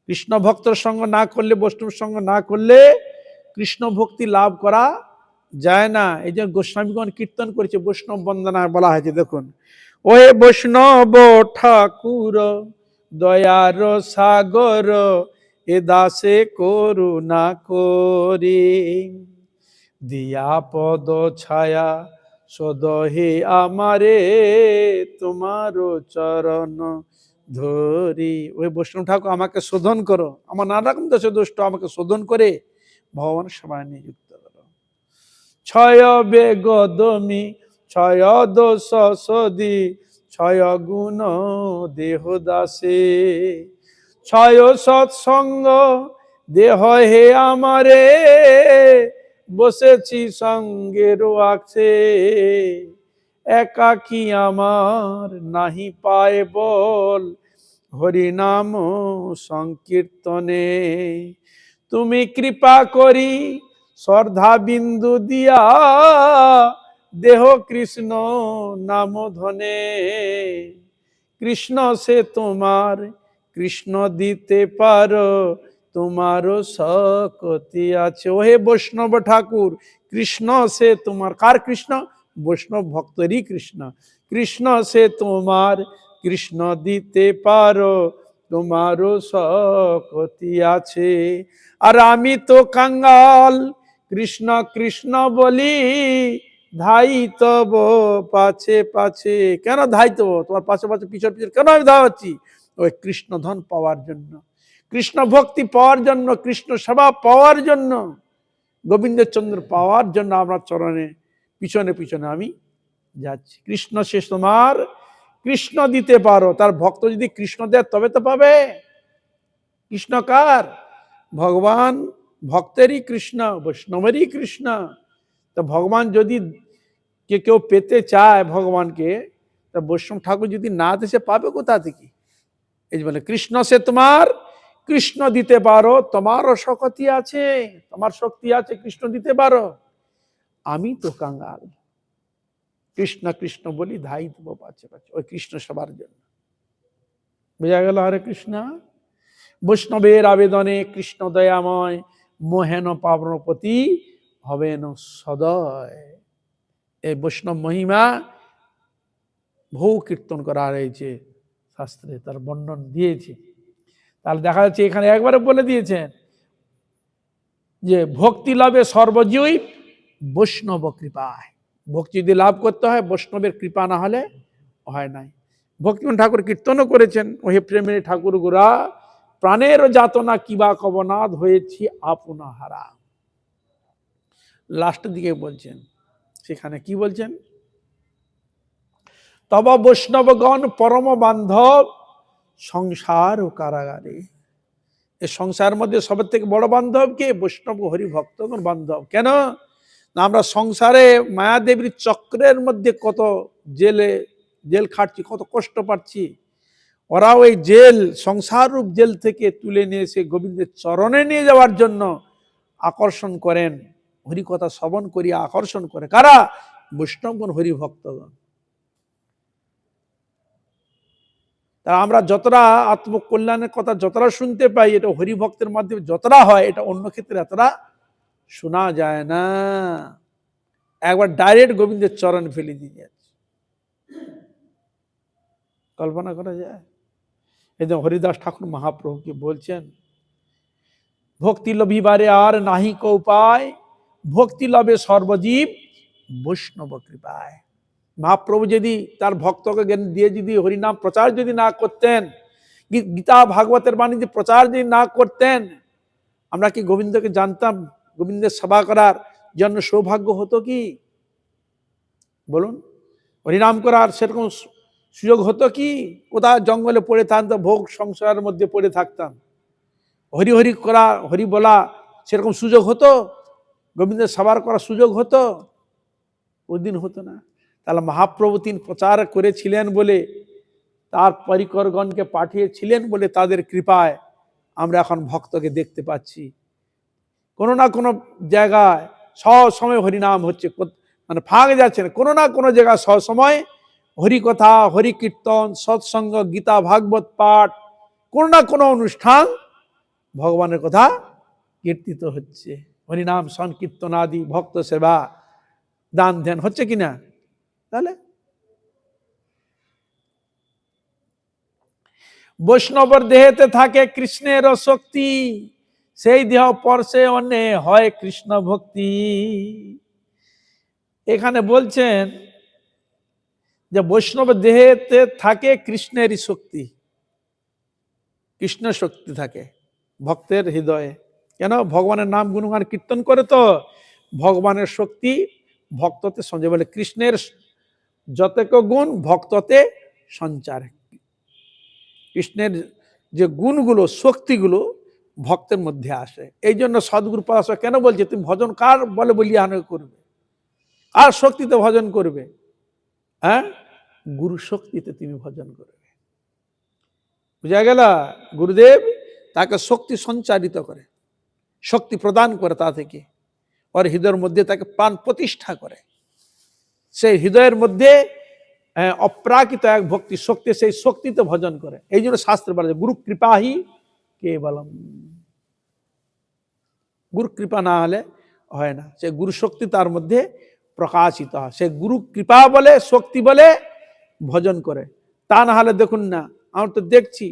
কৃষ্ণ ভক্তর সঙ্গ না করলে, বৈষ্ণব সঙ্গ না করলে কৃষ্ণ ভক্তি লাভ করা যায় না। এই যে গোস্বামীগণ কীর্তন করেছে, বৈষ্ণব বন্দনা বলা হয়েছে, দেখুন, ওহে বৈষ্ণব ঠাকুর দয়ার সাগর, এ দাসে করুণা করি, দিয়া পদ ছায়া সদহে আমারে, তোমার চরণ ধরি। ওই বৈষ্ণব ঠাকুর আমাকে শোধন করো, আমার নানা রকম দোষে দুষ্ট, আমাকে শোধন করে ভগবান সেবায় নিযুক্ত করো। ছয় বেগদমি ছয় দোষ সদি, ছয় গুণ দেহ দাসে, ছয় সৎসঙ্গ দেহ হে আমারে, বসেছি সঙ্গের আছে, একাকী আমার নাহি পায় বল, হরিনাম সংকীর্তনে। তুমি কৃপা করি শ্রদ্ধা বিন্দু দিয়া, দেহ কৃষ্ণ নাম ধনে, কৃষ্ণ সে তোমার কৃষ্ণ দিতে পারো, তোমারও শক্তি আছে। ওহে বৈষ্ণব ঠাকুর, কৃষ্ণ সে তোমার, কার কৃষ্ণ? বৈষ্ণব ভক্তেরই কৃষ্ণ। কৃষ্ণ সে তোমার কৃষ্ণ দিতে পারো, তোমারও শক্তি আছে। আর আমি তো কাঙ্গাল, কৃষ্ণ কৃষ্ণ বলি, ধাইতব পাছে পাছে। কেন ধাইতব? তোমার পাশে পাশে পিছন পিছন কেন আমি ধাওয়াচ্ছি? ওই কৃষ্ণ ধন পাওয়ার জন্য, কৃষ্ণ ভক্তি পাওয়ার জন্য, কৃষ্ণ সেবা পাওয়ার জন্য, গোবিন্দচন্দ্র পাওয়ার জন্য আমার চরণে পিছনে পিছনে আমি যাচ্ছি। কৃষ্ণ সে তোমার কৃষ্ণ দিতে পারো। তার ভক্ত যদি কৃষ্ণ দেয় তবে তো পাবে। কৃষ্ণ কার? ভগবান ভক্তেরই কৃষ্ণ, বৈষ্ণবেরই কৃষ্ণ। তো ভগবান যদি কেউ পেতে চায় ভগবানকে, তা বৈষ্ণব ঠাকুর যদি না দেশে পাবে কোথা থেকে? এই বলে কৃষ্ণ সে তোমার কৃষ্ণ দিতে পারো, তোমারও শক্তি আছে, তোমার শক্তি আছে, কৃষ্ণ দিতে পারো। আমি তো কাঙ্গাল, কৃষ্ণ কৃষ্ণ বলি ধাই দেবো পাচ্ছে পাচ্ছে, ওই কৃষ্ণ সবার জন্য। বোঝা গেল? হরে কৃষ্ণ। বৈষ্ণবের আবেদনে কৃষ্ণ দয়াময়, মোহেন পাবনপতি হবেন সদয়। এই বৈষ্ণব মহিমা বহু কীর্তন করা রয়েছে শাস্ত্রে, তার বর্ণন দিয়েছে। তাহলে দেখা যাচ্ছে এখানে একবারে বলে দিয়েছেন যে ভক্তি লাভে সর্বজীব বৈষ্ণব কৃপায়। ভক্তি যদি লাভ করতে হয় বৈষ্ণবের কৃপা না হলে হয় নাই। ভক্তিমোহন ঠাকুর কীর্তনও করেছেন, ওহে প্রেমের ঠাকুর গোরা, প্রাণের যাতনা কিবা কবনাদ হয়েছি আপনা হারা। লাস্টের দিকে বলছেন, সেখানে কি বলছেন? তব বৈষ্ণবগণ পরম বান্ধব সংসার ও কারাগারে। এই সংসারের মধ্যে সবার থেকে বড় বান্ধব কে? বৈষ্ণব হরি ভক্তগণ বান্ধব। কেন? না, আমরা সংসারে মায়াদেবীর চক্রের মধ্যে কত জেল খাটছি, কত কষ্ট পাচ্ছি। ওরা ওই জেল, সংসার রূপ জেল থেকে তুলে নিয়ে এসে গোবিন্দের চরণে নিয়ে যাওয়ার জন্য আকর্ষণ করেন। হরি কথা শ্রবণ করিয়া আকর্ষণ করে কারা? বৈষ্ণবগণ, হরি ভক্তগণ। তা আমরা যতটা আত্মকল্যাণের কথা যতটা শুনতে পাই, এটা হরিভক্তের মাধ্যমে যতটা হয়, এটা অন্য ক্ষেত্রে এতটা শোনা যায় না। একবার ডাইরেক্ট গোবিন্দের চরণ ফেলে দিয়ে যাচ্ছে, কল্পনা করা যায়? এই যে হরিদাস ঠাকুর মহাপ্রভু কি বলছেন, ভক্তি লভিবারে আর নাহি কো উপায়, ভক্তি লবে সর্বজীব বৈষ্ণব কৃপায়। মহাপ্রভু যদি তার ভক্তকে জ্ঞান দিয়ে যদি হরিনাম প্রচার যদি না করতেন, গীতা ভাগবতের বাণী যদি প্রচার যদি না করতেন, আমরা কি গোবিন্দকে জানতাম? গোবিন্দের সেবা করার জন্য সৌভাগ্য হতো কি? বলুন, হরিনাম করার সেরকম সুযোগ হতো কি? কোথাও জঙ্গলে পড়ে থাকতাম, ভোগ সংসারের মধ্যে পড়ে থাকতাম। হরি হরি করা, হরি বলা সেরকম সুযোগ হতো? গোবিন্দের সেবার করার সুযোগ হতো? ওদিন হতো না। তাহলে মহাপ্রভু তিনি প্রচার করেছিলেন বলে, তার পরিকরগণকে পাঠিয়েছিলেন বলে, তাদের কৃপায় আমরা এখন ভক্তকে দেখতে পাচ্ছি। কোনো না কোনো জায়গায় সব সময় হরিনাম হচ্ছে, মানে ফাঁক যাচ্ছে না। কোনো না কোনো জায়গায় সব সময় হরি কথা, হরি কীর্তন, সৎসঙ্গ, গীতা ভাগবত পাঠ, কোনো না কোনো অনুষ্ঠান ভগবানের কথা কীর্তিত হচ্ছে। হরিনাম সংকীর্তন আদি, ভক্ত সেবা, দান ধ্যান হচ্ছে কিনা? তাহলে বৈষ্ণবর দেহেতে থাকে কৃষ্ণের শক্তি, সেই দেহ পরশে অন্যে হয় কৃষ্ণ ভক্তি। এখানে বলছেন যে বৈষ্ণব দেহেতে থাকে কৃষ্ণেরই শক্তি, কৃষ্ণ শক্তি থাকে ভক্তের হৃদয়ে। কেন? ভগবানের নাম গুণগান কীর্তন করে তো ভগবানের শক্তি ভক্ততে সঞ্চয়। বলে কৃষ্ণের যতক গুণ ভক্ততে সঞ্চার। কৃষ্ণের যে গুণগুলো, শক্তিগুলো ভক্তের মধ্যে আসে। এই জন্য সদ্গুরু পাদাশয় কেন বলছে, তুমি ভজন কার বলে বলিয়ান করবে, কার শক্তিতে ভজন করবে? হ্যাঁ, গুরু শক্তিতে তুমি ভজন করবে। বুঝা গেল? গুরুদেব তাকে শক্তি সঞ্চারিত করে, শক্তি প্রদান করে, তা থেকে ওর হৃদয়ের মধ্যে তাকে প্রাণ প্রতিষ্ঠা করে। সেই হৃদয়ের মধ্যে অপ্রাকৃত এক ভক্তি শক্তি, সেই শক্তিতে ভজন করে। এই জন্য শাস্ত্রে বলা যায় গুরু কৃপাহি কেবলম। গুরু কৃপা না হলে হয় না, সে গুরু শক্তি তার মধ্যে প্রকাশিত হয়। সে গুরু কৃপা বলে, শক্তি বলে ভজন করে। তা না হলে দেখুন না, আমরা তো দেখছি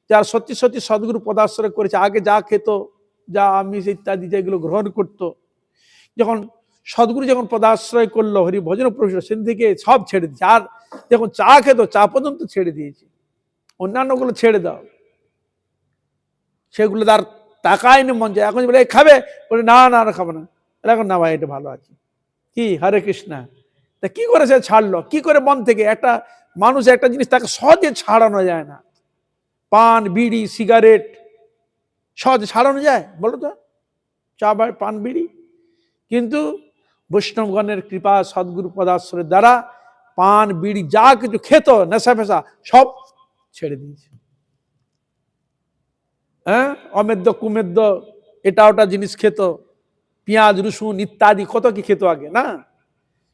যারা সত্যি সত্যি সদ্গুরু পদাশ্রয় করেছে, আগে যা খেত, যা আমিষ ইত্যাদি যেগুলো গ্রহণ করত, যখন সদ্গুরু যখন পদাশ্রয় করলো, হরি ভজন প্রবেশ, সেদিন থেকে সব ছেড়ে দিয়েছে। আর যখন চা খেত, চা পর্যন্ত ছেড়ে দিয়েছে। অন্যান্যগুলো ছেড়ে দাও, সেগুলো তার তাকায় না মন যায়। এখন বলে খাবে, বলে না না খাবো না। এখন না ভাই, এটা ভালো আছে। কি হরে কৃষ্ণ, তা কি করে সে ছাড়লো? কি করে মন থেকে? একটা মানুষ একটা জিনিস তাকে সহজে ছাড়ানো যায় না। পান, বিড়ি, সিগারেট সহজে ছাড়ানো যায় বলো তো? চা, পান, বিড়ি। কিন্তু বৈষ্ণবগণের কৃপা, সদ্গুরু পদাশ্রয়ের দ্বারা পান, বিড়ি যা কিছু খেত, নেশা ফেশা সব ছেড়ে দিয়েছে। হ্যাঁ, অমেদ্য কুমেদ্য এটা ওটা জিনিস খেত, পেঁয়াজ রসুন ইত্যাদি কত কি খেত আগে, না?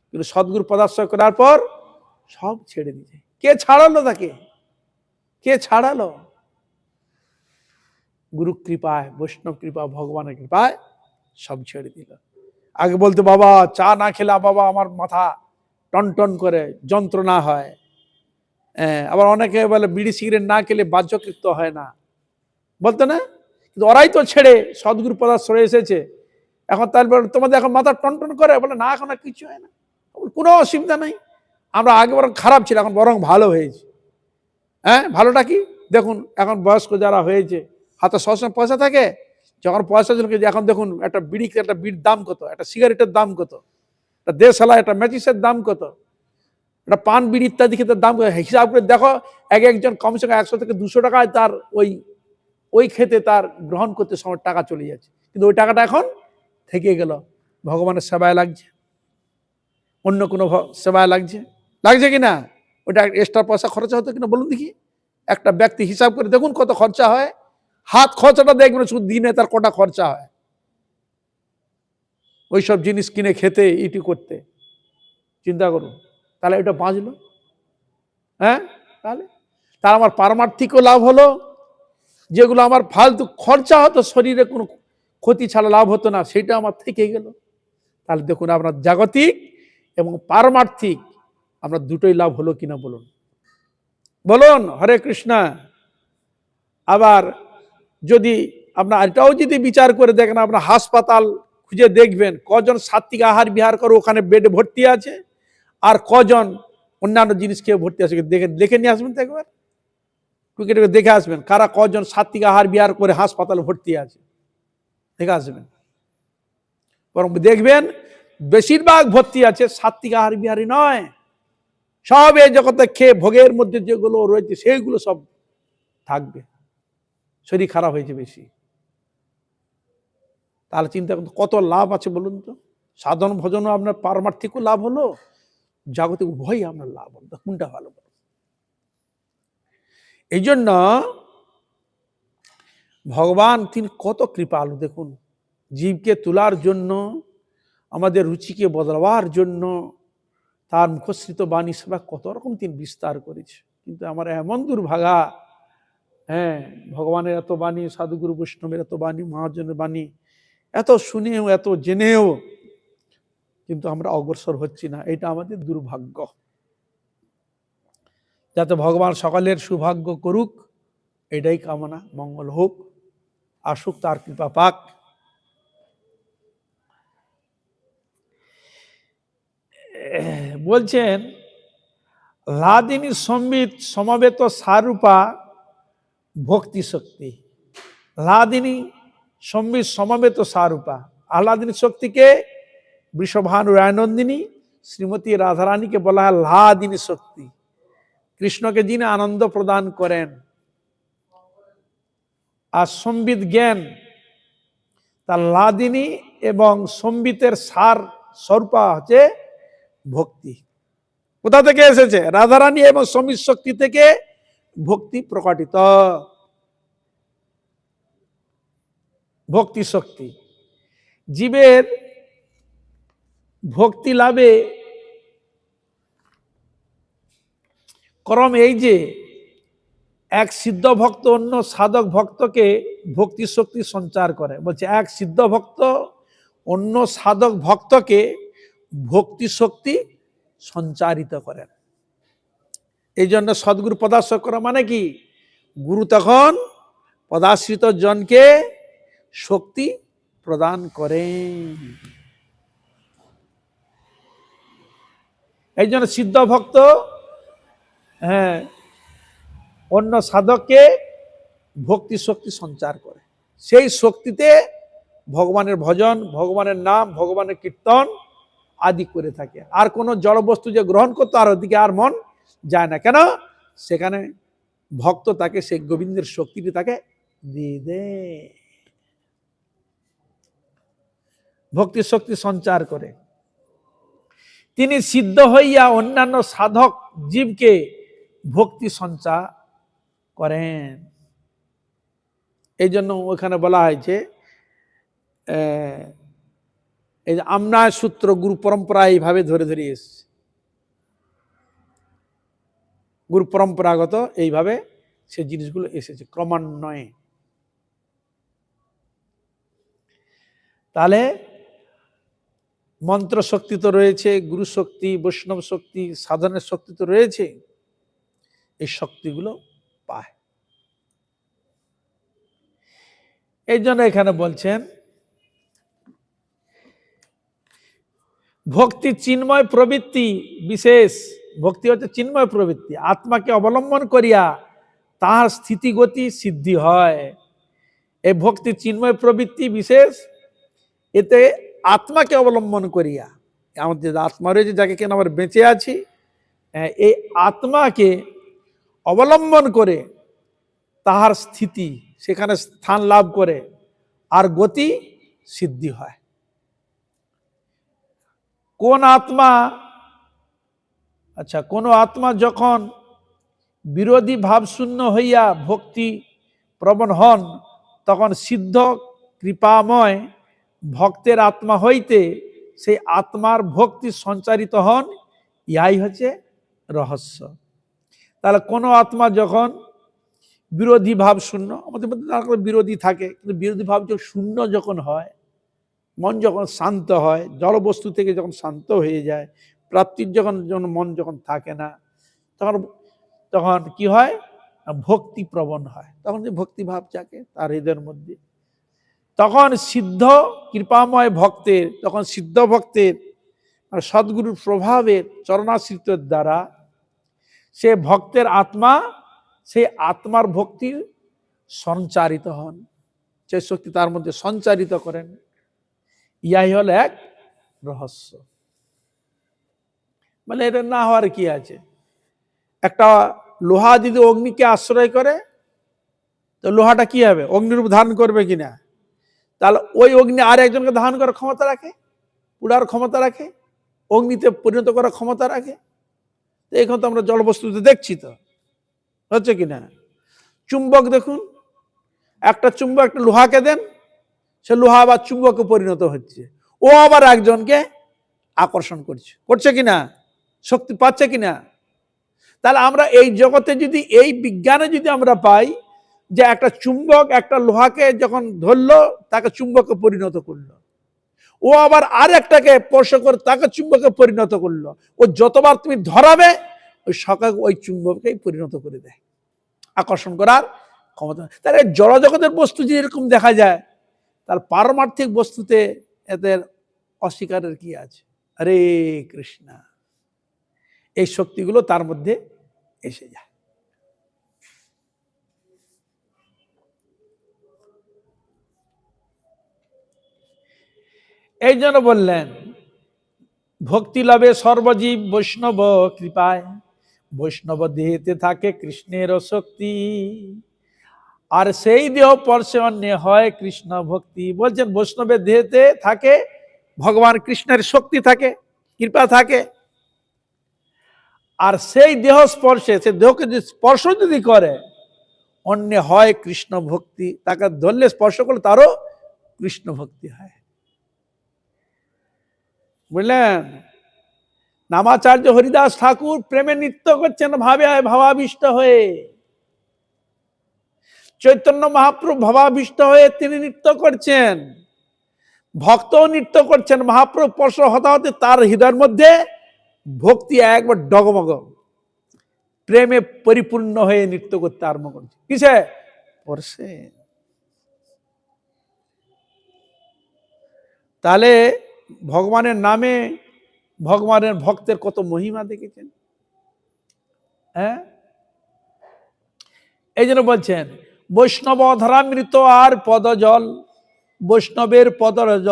কিন্তু সদ্গুরু পদাশ্রয় করার পর সব ছেড়ে দিয়েছে। কে ছাড়ালো তাকে? কে ছাড়ালো? গুরু কৃপায়, বৈষ্ণব কৃপা, ভগবানের কৃপায় সব ছেড়ে দিল। আগে বলতে, বাবা চা না খেলে বাবা আমার মাথা টনটন করে, যন্ত্রণা হয়। আবার অনেকে বলে বিড়ি সিগারেট না খেলে বাহ্যকৃত্য হয় না, বলতো না? কিন্তু ওরাই তো ছেড়ে সদ্গুরু পদাশ্রয়ে এসেছে। এখন তারপর তোমাদের এখন মাথা টনটন করে? বলে না, এখন আর কিছু হয় না, কোনো অসুবিধা নাই। আমরা আগে বরং খারাপ ছিল, এখন বরং ভালো হয়েছে। হ্যাঁ, ভালোটা কি? দেখুন এখন বয়স্ক যারা হয়েছে, হাতে সবসময় পয়সা থাকে, যখন পয়সা ছিল, এখন দেখুন একটা বিড়ির দাম কত, একটা সিগারেটের দাম কত, একটা দেশালা, একটা ম্যাচিসের দাম কত, একটা পান বিড়ি ইত্যাদি ক্ষেত্রে দাম কত। হিসাব করে দেখো, একজন কমসে কম 100 থেকে 200 টাকায় তার ওই খেতে তার গ্রহণ করতে সময় টাকা চলে যাচ্ছে। কিন্তু ওই টাকাটা এখন থেকে গেল, ভগবানের সেবায় লাগছে, অন্য কোনো সেবায় লাগছে, লাগছে কিনা? ওটা এক্সট্রা পয়সা খরচা হতো কিনা বলুন দেখি? একটা ব্যক্তি হিসাব করে দেখুন কত খরচা হয়। হাত খরচাটা দেখবেন, শুধু দিনে তার কটা খরচা হয় ওইসব জিনিস কিনে খেতে, ইটি করতে। চিন্তা করুন, তাহলে এটা বাঁচলো? হ্যাঁ, তাহলে তার আমার পারমার্থিকও লাভ হলো, যেগুলো আমার ফালতু খরচা হতো শরীরে কোনো ক্ষতি ছাড়া লাভ হতো না, সেটা আমার থেকে গেল। তাহলে দেখুন আপনার জাগতিক এবং পারমার্থিক আমরা দুটোই লাভ হলো কিনা বলুন, বলুন। হরে কৃষ্ণ। আবার যদি আপনার এটাও যদি বিচার করে দেখেন, আপনার হাসপাতাল খুঁজে দেখবেন কজন সাত্বিক আহার বিহার করে ওখানে বেডে ভর্তি আছে, আর কজন অন্যান্য জিনিস খেয়ে ভর্তি আছে, দেখে নিয়ে আসবেন তো একবার, টুকে দেখে আসবেন কারা কজন সাত্বিক আহার বিহার করে হাসপাতালে ভর্তি আছে, দেখে আসবেন। বরং দেখবেন বেশিরভাগ ভর্তি আছে সাত্বিক আহার বিহারী নয়, সব এই জগতে খেয়ে ভোগের মধ্যে যেগুলো রয়েছে সেইগুলো সব থাকবে, শরীর খারাপ হয়েছে বেশি। তাহলে চিন্তা করুন কত লাভ আছে বলুন তো। সাধন ভজনও আপনার পারমার্থিকও লাভ হলো, জাগতিক উভয়ই আপনার লাভ হলো, কোনটা ভালো বলো। এই জন্য ভগবান তিনি কত কৃপালু দেখুন, জীবকে তোলার জন্য, আমাদের রুচিকে বদলাবার জন্য তার মুখশ্রিত বাণী সেবা কত রকম তিনি বিস্তার করেছে। কিন্তু আমার এমন দুর্ভাগা, ভগবানের এত বাণী, সাধুগুরু বৈষ্ণবের এত বাণী, মহাজনের বাণী এত শুনেও এত জেনেও কিন্তু আমরা অগ্রসর হচ্ছি না, এটা আমাদের দুর্ভাগ্য। যাতে ভগবান সকলের সৌভাগ্য করুক, এটাই কামনা, মঙ্গল হোক, আসুক তার কৃপা পাক। বলছেন লাদিনী সম্বিত সমবেত সারূপা ভক্তি শক্তি। লাদিনী সম্বিত সমবেত সারূপা, আহ্লাদিনী শক্তিকে বৃষভানু রায়নন্দিনী শ্রীমতী রাধারানীকে বলা হয় লাদিনী শক্তি। কৃষ্ণকে যিনি আনন্দ প্রদান করেন, আর সম্বিত জ্ঞান তার লাদিনী এবং সম্বিতের সার স্বরূপা হচ্ছে ভক্তি। কোথা থেকে এসেছে? রাধারানী এবং সম্বিত শক্তি থেকে ভক্তি প্রকটিত। ভক্তি শক্তি জীবের ভক্তি লাভে ক্রম এই যে এক সিদ্ধ ভক্ত অন্য সাধক ভক্তকে ভক্তি শক্তি সঞ্চার করে। বলছে এক সিদ্ধ ভক্ত অন্য সাধক ভক্তকে ভক্তি শক্তি সঞ্চারিত করেন। এই জন্য সদ্গুরু পদাশ্রয় করা মানে কি, গুরু তখন পদাশ্রিত জনকে শক্তি প্রদান করেন। এই জন্য সিদ্ধ ভক্ত অন্য সাধককে ভক্তি শক্তি সঞ্চার করে, সেই শক্তিতে ভগবানের ভজন, ভগবানের নাম, ভগবানের কীর্তন আদি করে থাকে। আর কোনো জড় বস্তু যে গ্রহণ করতো আর ওদিকে আর মন যায় না, কেন? সেখানে ভক্ত তাকে সেই গোবিন্দের শক্তিটি তাকে দিয়ে দেয়, ভক্তি শক্তি সঞ্চার করে। তিনি সিদ্ধ হইয়া অন্যান্য সাধক জীবকে ভক্তি সঞ্চার করেন। এই জন্য ওখানে বলা হয়েছে এই যে আমনায় সূত্র গুরু পরম্পরা এইভাবে ধরে ধরে এসছে, গুরু পরম্পরাগত এইভাবে সে জিনিসগুলো এসেছে ক্রমান্বয়ে। তাহলে মন্ত্র শক্তি তো রয়েছে, গুরু শক্তি, বৈষ্ণব শক্তি, সাধনের শক্তি তো রয়েছে, এই শক্তিগুলো পায়। এই জন্য এখানে বলছেন ভক্তি চিন্ময় প্রবৃত্তি বিশেষ। ভক্তি হচ্ছে চিন্ময় প্রবৃত্তি, আত্মাকে অবলম্বন করিয়া তাহার স্থিতিগতি সিদ্ধি হয়। এই ভক্তি চিন্ময় প্রবৃত্তি বিশেষ, এতে আত্মাকে অবলম্বন করিয়া, আমাদের আত্মা রয়েছে যাকে কেন আমরা বেঁচে আছি, এই আত্মাকে অবলম্বন করে তাহার স্থিতি সেখানে স্থান লাভ করে আর গতি সিদ্ধি হয়। কোন আত্মা, আচ্ছা, কোন আত্মা যখন বিরোধী ভাবশূন্য হইয়া ভক্তি প্রবণ হন, তখন সিদ্ধ কৃপাময় ভক্তের আত্মা হইতে সেই আত্মার ভক্তি সঞ্চারিত হন। ইহাই হচ্ছে রহস্য। তাহলে কোনো আত্মা যখন বিরোধী ভাব শূন্য, আমাদের মধ্যে নানা রকম বিরোধী থাকে, কিন্তু বিরোধী ভাব যখন শূন্য যখন হয়, মন যখন শান্ত হয়, জড়বস্তু থেকে যখন শান্ত হয়ে যায়, প্রাপ্তির যখন মন যখন থাকে না, তখন তখন কি হয়, ভক্তি প্রবণ হয়। তখন যে ভক্তি ভাব জাগে তার হৃদয়ের মধ্যে, তখন সিদ্ধ কৃপাময় ভক্তের, তখন সিদ্ধ ভক্তের সদ্গুরুর প্রভাবের চরণাশ্রিতের দ্বারা সে ভক্তের আত্মা, সেই আত্মার ভক্তি সঞ্চারিত হন, সে শক্তি তার মধ্যে সঞ্চারিত করেন। ইয়াই হল এক রহস্য। মানে এটা না হওয়ার কি আছে? একটা লোহা যদি অগ্নিকে আশ্রয় করে, তো লোহাটা কি হবে? অগ্নিরূপ ধারণ করবে কিনা? তাহলে ওই অগ্নি আর একজনকে ধারণ করার ক্ষমতা রাখে, পুড়ার ক্ষমতা রাখে, অগ্নিতে পরিণত করার ক্ষমতা রাখে। এখন তো আমরা জলবস্তুতে দেখছি, তো হচ্ছে কিনা? চুম্বক দেখুন, একটা চুম্বক একটা লোহাকে দেন, সে লোহা আবার চুম্বকে পরিণত হচ্ছে, ও আবার একজনকে আকর্ষণ করছে, করছে কিনা? শক্তি পাচ্ছে কিনা? তাহলে আমরা এই জগতে যদি, এই বিজ্ঞানে যদি আমরা পাই যে একটা চুম্বক একটা লোহাকে যখন ধরলো তাকে চুম্বকে পরিণত করলো, ও আবার আর একটাকে স্পর্শ করে তাকে চুম্বকে পরিণত করলো, ও যতবার তুমি ধরাবে ওই সকাল ওই চুম্বককেই পরিণত করে দেয়, আকর্ষণ করার ক্ষমতা। তাহলে জড়জগতের বস্তু যদি এরকম দেখা যায়, তার পারমার্থিক বস্তুতে এদের অস্বীকারের কি আছে? হরে কৃষ্ণ, এই শক্তিগুলো তার মধ্যে এসে যায়। এই জন্য বললেন ভক্তি লাভে সর্বজীব বৈষ্ণব কৃপায়, বৈষ্ণব দেহেতে থাকে কৃষ্ণের শক্তি, আর সেই দেহ পরশে অন্য হয় কৃষ্ণ ভক্তি। বলছেন বৈষ্ণবের দেহেতে থাকে ভগবান কৃষ্ণের শক্তি থাকে, কৃপা থাকে, আর সেই দেহ স্পর্শে, সে দেহকে যদি স্পর্শ যদি করে অন্য হয় কৃষ্ণ ভক্তি, তাকে ধরলে স্পর্শ করলে তারও কৃষ্ণ ভক্তি হয়। বুঝলেন? নামাচার্য হরিদাস ঠাকুর প্রেমে নৃত্য করছেন ভাবাবিষ্ট হয়ে, চৈতন্য মহাপ্রভু ভাবাবিষ্ট হয়ে তিনি নৃত্য করছেন, ভক্ত নৃত্য করছেন। মহাপ্রভু স্পর্শ হতে হতে তার হৃদয়ের মধ্যে ভক্তি একবার ডগমগ প্রেমে পরিপূর্ণ হয়ে নৃত্য করতে আরম্ভ করছে। কিসে? স্পর্শে। তাহলে ভগবানের নামে ভগবানের ভক্তের কত মহিমা দেখেছেন। হ্যাঁ, এই জন্য বলছেন বৈষ্ণব অধরামৃত আর পদজল, বৈষ্ণবের পদরজ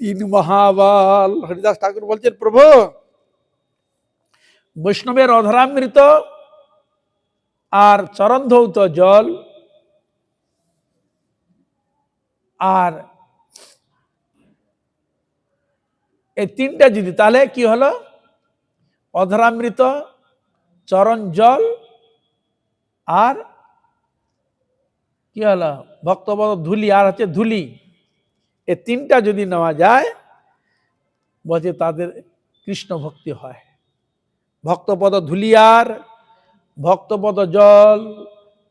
তিন মহাবল। হরিদাস ঠাকুর বলছেন প্রভু বৈষ্ণবের অধরামৃত আর চরণ ধৌত জল আর এই তিনটা যদি, তাহলে কি হলো? অধরামৃত, চরণ জল আর কি হলো? ভক্তপদ ধুলি, আর হচ্ছে ধুলি। এই তিনটা যদি নেওয়া যায়, বলছে তাদের কৃষ্ণ ভক্তি হয়। ভক্তপদ ধুলি আর ভক্তপদ জল,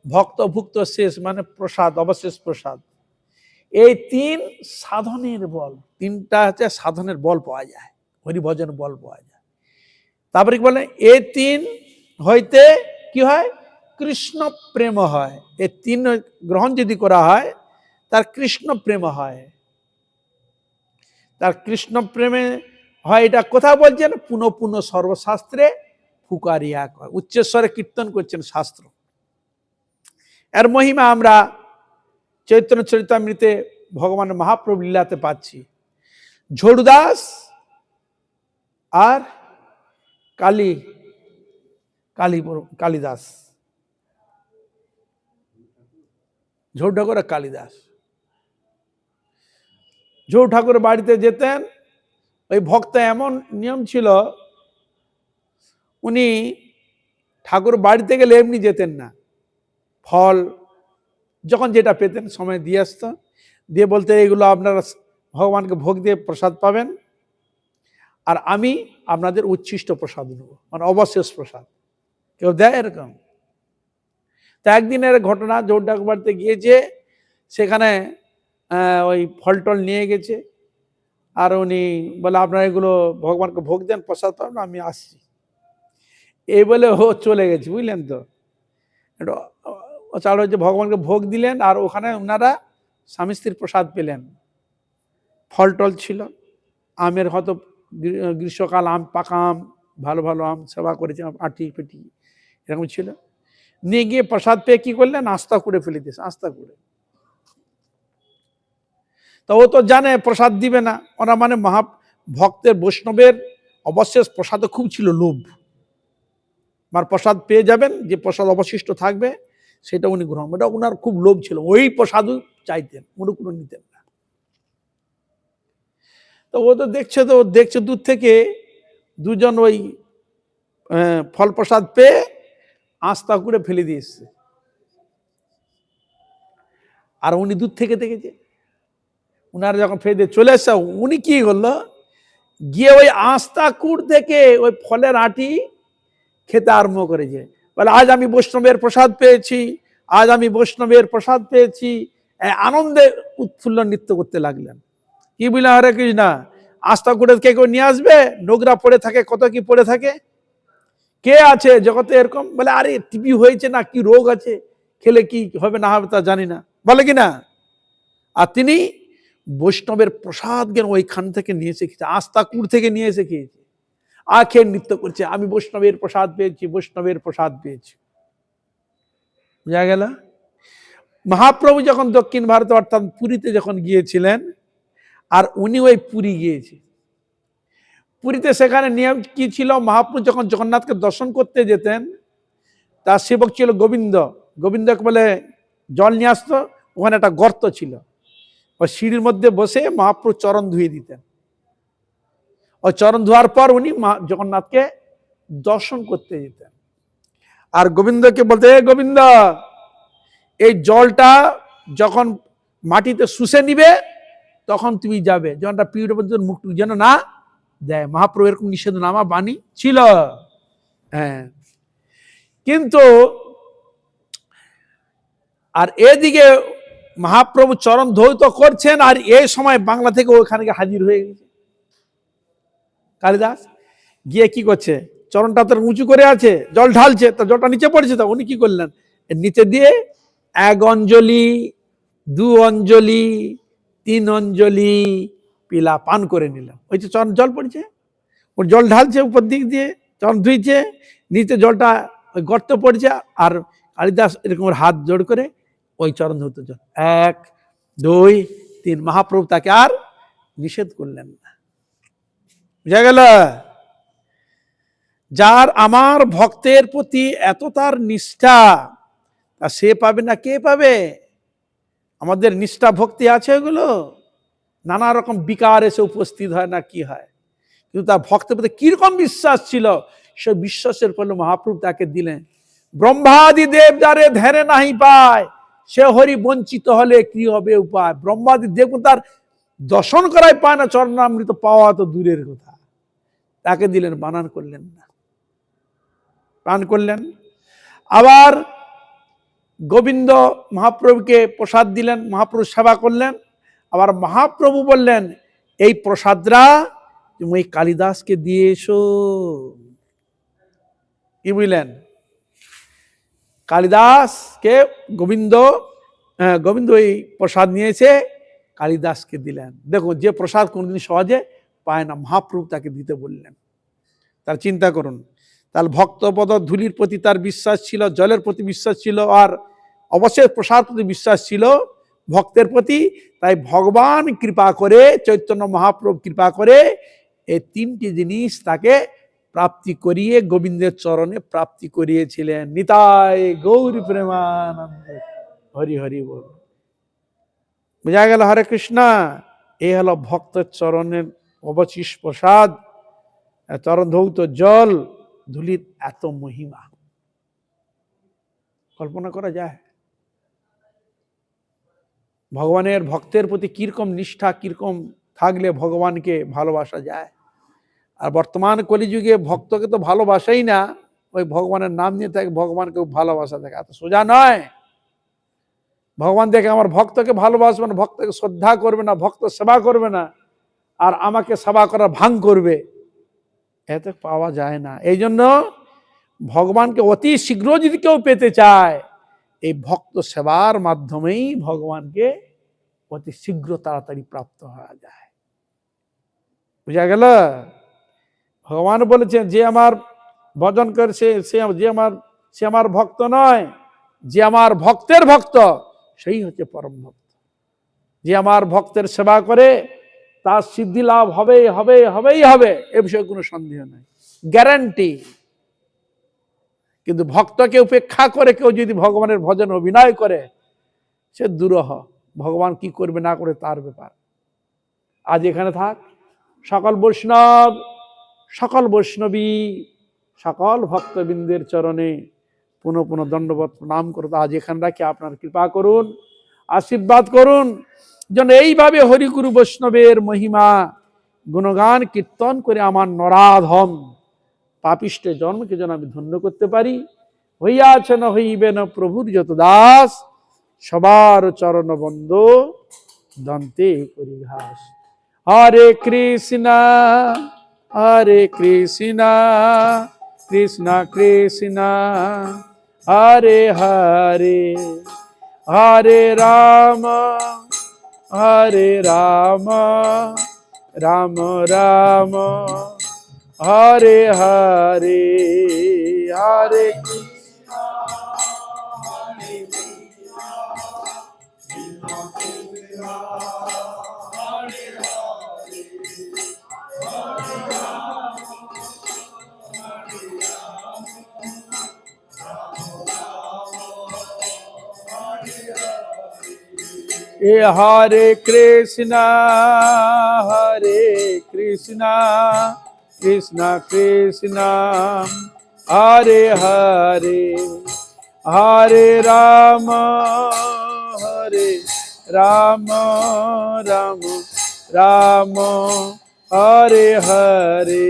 ভক্তভুক্ত শেষ মানে প্রসাদ, অবশেষ প্রসাদ। এই তিন সাধনের বল, তিনটা হচ্ছে সাধনের বল পাওয়া যায়, হরিভজন বল পাওয়া যায়। তারপরে কি বলে? এই তিন হইতে কি হয়? কৃষ্ণ প্রেম হয়। এই তিন গ্রহণ যদি করা হয় তার কৃষ্ণ প্রেম হয়, তার কৃষ্ণ প্রেমে হয়। এটা কোথা বলছেন? পুনঃ পুনঃ সর্বশাস্ত্রে ফুকারিয়া কয়, উচ্চস্বরে কীর্তন করছেন শাস্ত্র। এর মহিমা আমরা চৈতন্য চরিতামৃতে ভগবান মহাপ্রভু লীলাতে পাচ্ছি। ঝড়ুদাস আর কালিদাস, ঝড় ঠাকুর আর কালিদাস। ঝড় ঠাকুরের বাড়িতে যেতেন, ওই ভক্ত এমন নিয়ম ছিল, উনি ঠাকুর বাড়িতে গেলে এমনি যেতেন না, ফল যখন যেটা পেতেন সময় দিয়ে আসত, দিয়ে বলতে এগুলো আপনারা ভগবানকে ভোগ দিয়ে প্রসাদ পাবেন, আর আমি আপনাদের উচ্ছিষ্ট প্রসাদ নেব, মানে অবশেষ প্রসাদ। কেউ দেয় এরকম? তা একদিনের ঘটনা, জোর ডাক বাড়িতে গিয়েছে, সেখানে ওই ফল টল নিয়ে গেছে, আর উনি বলে আপনারা এগুলো ভগবানকে ভোগ দেন, প্রসাদ পাবেন, আমি আসছি। এই বলে ও চলে গেছে, বুঝলেন তো। চাল হচ্ছে ভগবানকে ভোগ দিলেন, আর ওখানে ওনারা স্বামী স্ত্রীর প্রসাদ পেলেন। ফল টল ছিল, আমের হয়তো গ্রীষ্মকাল আম, পাকা আম, ভালো ভালো আম সেবা করেছে, আটি পেটি এরকম ছিল। নিয়ে গিয়ে প্রসাদ পেয়ে কি করলেন, আস্তা করে ফেলে দিয়েছে, আস্তা করে। তো ও তো জানে প্রসাদ দিবে না ওরা, মানে ভক্তের বৈষ্ণবের অবশেষ প্রসাদে খুব ছিল লোভ। আমার প্রসাদ পেয়ে যাবেন, যে প্রসাদ অবশিষ্ট থাকবে সেটা উনি গ্রহণ, এটা ওনার খুব লোভ ছিল, ওই প্রসাদও চাইতেন, উনি কোনো নিতেন না। তো ও তো দেখছে দূর থেকে দুজন ওই ফল প্রসাদ পেয়ে আস্তা করে ফেলে দিয়ে এসছে, আর উনি দূর থেকে দেখেছে। উনারা যখন ফেলে দিয়ে চলে এসছে, উনি কি করলো, গিয়ে ওই আস্তা কুড় থেকে ওই ফলের আটি খেতে আরম্ভ করেছে। বলে আজ আমি বৈষ্ণবের প্রসাদ পেয়েছি, আজ আমি বৈষ্ণবের প্রসাদ পেয়েছি, আনন্দে উৎফুল্ল নৃত্য করতে লাগলেন। কি বললেন, হরে কৃষ্ণা, আস্তা কুড়ে কে কেউ নিয়ে আসবে? নোংরা পড়ে থাকে, কত কি পড়ে থাকে, কে আছে জগতে এরকম? বলে আরে টিবি হয়েছে না কি রোগ আছে, খেলে কি হবে না হবে তা জানি না, বলে কি না। আর তিনি বৈষ্ণবের প্রসাদ জ্ঞান ওইখান থেকে নিয়ে এসে খেয়েছে, আস্তা কুড় থেকে নিয়ে এসে খেয়েছে, আর খেয়ে নৃত্য করছে, আমি বৈষ্ণবের প্রসাদ পেয়েছি, বৈষ্ণবের প্রসাদ পেয়েছি। বুঝা গেল? মহাপ্রভু যখন দক্ষিণ ভারতে অর্থাৎ পুরীতে যখন গিয়েছিলেন, আর উনি ওই পুরী গিয়েছে, পুরীতে সেখানে নিয়ম কি ছিল, মহাপ্রভু যখন জগন্নাথকে দর্শন করতে যেতেন, তার সেবক ছিল গোবিন্দ, গোবিন্দকে বলে জল নিয়ে আসতো, ওখানে একটা গর্ত ছিল, ওই সিঁড়ির মধ্যে বসে মহাপ্রভু চরণ ধুয়ে দিতেন। ওই চরণ ধোয়ার পর উনি জগন্নাথকে দর্শন করতে যেতেন। আর গোবিন্দকে বলতে, গোবিন্দ এই জলটা যখন মাটিতে শুষে নিবে তখন তুমি যাবে, যখন পিঠের মধ্যে মুখ যেন না দেয়। মহাপ্রভু এরকম নিষেধনামা বাণী ছিল। হ্যাঁ, কিন্তু আর এদিকে মহাপ্রভু চরণ ধৌত করছেন, আর এই সময় বাংলা থেকে ওখানে হাজির হয়ে গেছে কালিদাস। গিয়ে কি করছে, চরণটা তো উঁচু করে আছে, জল ঢালছে, তো জলটা নিচে পড়ছে, তো উনি কি করলেন, নিচে দিয়ে 1 অঞ্জলি 2 অঞ্জলি 3 অঞ্জলি পিলা পান করে নিলাম। ওই যে চরণ জল পড়ছে, ওর জল ঢালছে উপর দিক দিয়ে, চরণ ধুইছে, নিচে জলটা ওই গর্ত পড়ছে, আর কালিদাস এরকম হাত জোড় করে ওই চরণ ধরতে, 1 2 3, মহাপ্রভু তাকে আর নিষেধ করলেন না। বুঝা গেল? যার আমার ভক্তের প্রতি এত তার নিষ্ঠা, তা সে পাবে না কে পাবে? আমাদের নিষ্ঠা ভক্তি আছে, ওগুলো নানা রকম বিকার এসে উপস্থিত হয় না, কি হয়, কিন্তু তার ভক্তের প্রতি কিরকম বিশ্বাস ছিল, সে বিশ্বাসের ফলে মহাপ্রভু তাকে দিলেন। ব্রহ্মাদি দেব যারে ধ্যানে নাহি পায়, সে হরি বঞ্চিত হলে কি হবে উপায়। ব্রহ্মাদি দেব তার দর্শন করাই পায় না, চরণামৃত পাওয়া তো দূরের কথা, তাকে দিলেন, বানান করলেন না, পান করলেন। আবার গোবিন্দ মহাপ্রভুকে প্রসাদ দিলেন, মহাপ্রভু সেবা করলেন। আবার মহাপ্রভু বললেন, এই প্রসাদরা তুমি কালিদাসকে দিয়ে এসো। কি বুঝলেন? কালিদাসকে গোবিন্দ এই প্রসাদ নিয়েছে, কালিদাসকে দিলেন। দেখো, যে প্রসাদ কোনদিন সহজে পায় না, মহাপ্রভু তাকে দিতে বললেন। তার চিন্তা করুন, তার ভক্তপদ ধূলির প্রতি তার বিশ্বাস ছিল, জলের প্রতি বিশ্বাস ছিল, আর অবশ্যই প্রসাদ প্রতি বিশ্বাস ছিল ভক্তের প্রতি। তাই ভগবান কৃপা করে, চৈতন্য মহাপ্রভু কৃপা করে এই 3টি জিনিস তাকে প্রাপ্তি করিয়ে গোবিন্দের চরণে প্রাপ্তি করিয়েছিলেন। নিতাই গৌর প্রেমানন্দ, হরি হরি বল। বুঝা গেল? হরে কৃষ্ণ। এই হলো ভক্তের চরণের অবশিষ্ট প্রসাদ, চরণ ধৌত জল, ধুলির এত মহিমা কল্পনা করা যায়? ভগবানের ভক্তের প্রতি কিরকম নিষ্ঠা, কিরকম থাকলে ভগবানকে ভালোবাসা যায়। আর বর্তমান কলিযুগে ভক্তকে তো ভালোবাসাই না, ওই ভগবানের নাম নিয়ে থাকে, ভগবানকে ভালোবাসা দেখে, এত সোজা নয়। ভগবান দেখে আমার ভক্তকে ভালোবাসবে না, ভক্তকে শ্রদ্ধা করবে না, ভক্ত সেবা করবে না, আর আমাকে সেবা করার ভাঙ করবে, এত পাওয়া যায় না। এই জন্য ভগবানকে অতি শীঘ্র যদি কেউ পেতে চায়, এই ভক্ত সেবার মাধ্যমেই ভগবানকে অতি শীঘ্র তাড়াতাড়ি প্রাপ্ত হওয়া যায়। বুঝা গেল? ভগবান বলেছেন যে আমার ভজন করছে সে আমার ভক্ত নয়, যে আমার ভক্তের ভক্ত সেই হচ্ছে পরম ভক্ত। যে আমার ভক্তের সেবা করে তার সিদ্ধি লাভ হবেই হবে, এ বিষয়ে কোনো সন্দেহ নাই, গ্যারান্টি। কিন্তু ভক্তকে উপেক্ষা করে কেউ যদি ভগবানের ভজন অভিনয় করে, সে দুরূহ। ভগবান কি করবে না করে তার ব্যাপার। আজ এখানে থাক। সকল বৈষ্ণব, সকল বৈষ্ণবী, সকল ভক্তবৃন্দের চরণে পুনঃ পুনঃ দণ্ডবত প্রণাম করতে আজ এখানে রাখি। আপনার কৃপা করুন, আশীর্বাদ করুন, যেন এইভাবে হরিগুরু বৈষ্ণবের মহিমা গুণগান কীর্তন করে আমার নরাধম পাপিষ্ঠ জন্মকে যেন আমি ধন্য করতে পারি। হইয়াছে না হইবে না প্রভুর যত দাস, সবার চরণ বন্দ দন্তে করি ঘাস। হরে কৃষ্ণ হরে কৃষ্ণ কৃষ্ণ কৃষ্ণ হরে হরে, হরে রাম রাম রাম হরে হরে, হরে হরে কৃষ্ণ কৃষ্ণ কৃষ্ণ হরে হরে, হরে রাম রাম রাম হরে হরে।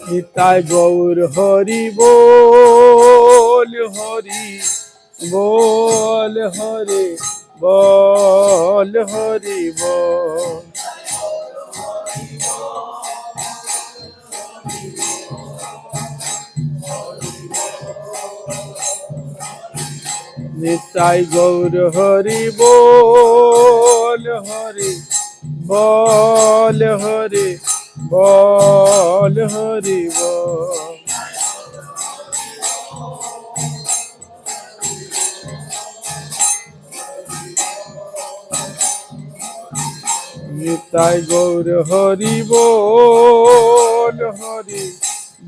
নিতাই গৌর হরি বল, হরি বল, হরি বল, হরি বল। নিতাই গৌর হরি বল, হরি বল, হরি বল, হরি বল। নিতাই গৌর হরি বল, হরি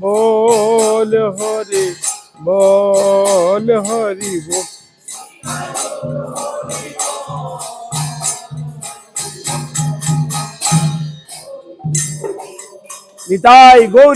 বল, হরি বল, হরি বল। নিতাই গৌর।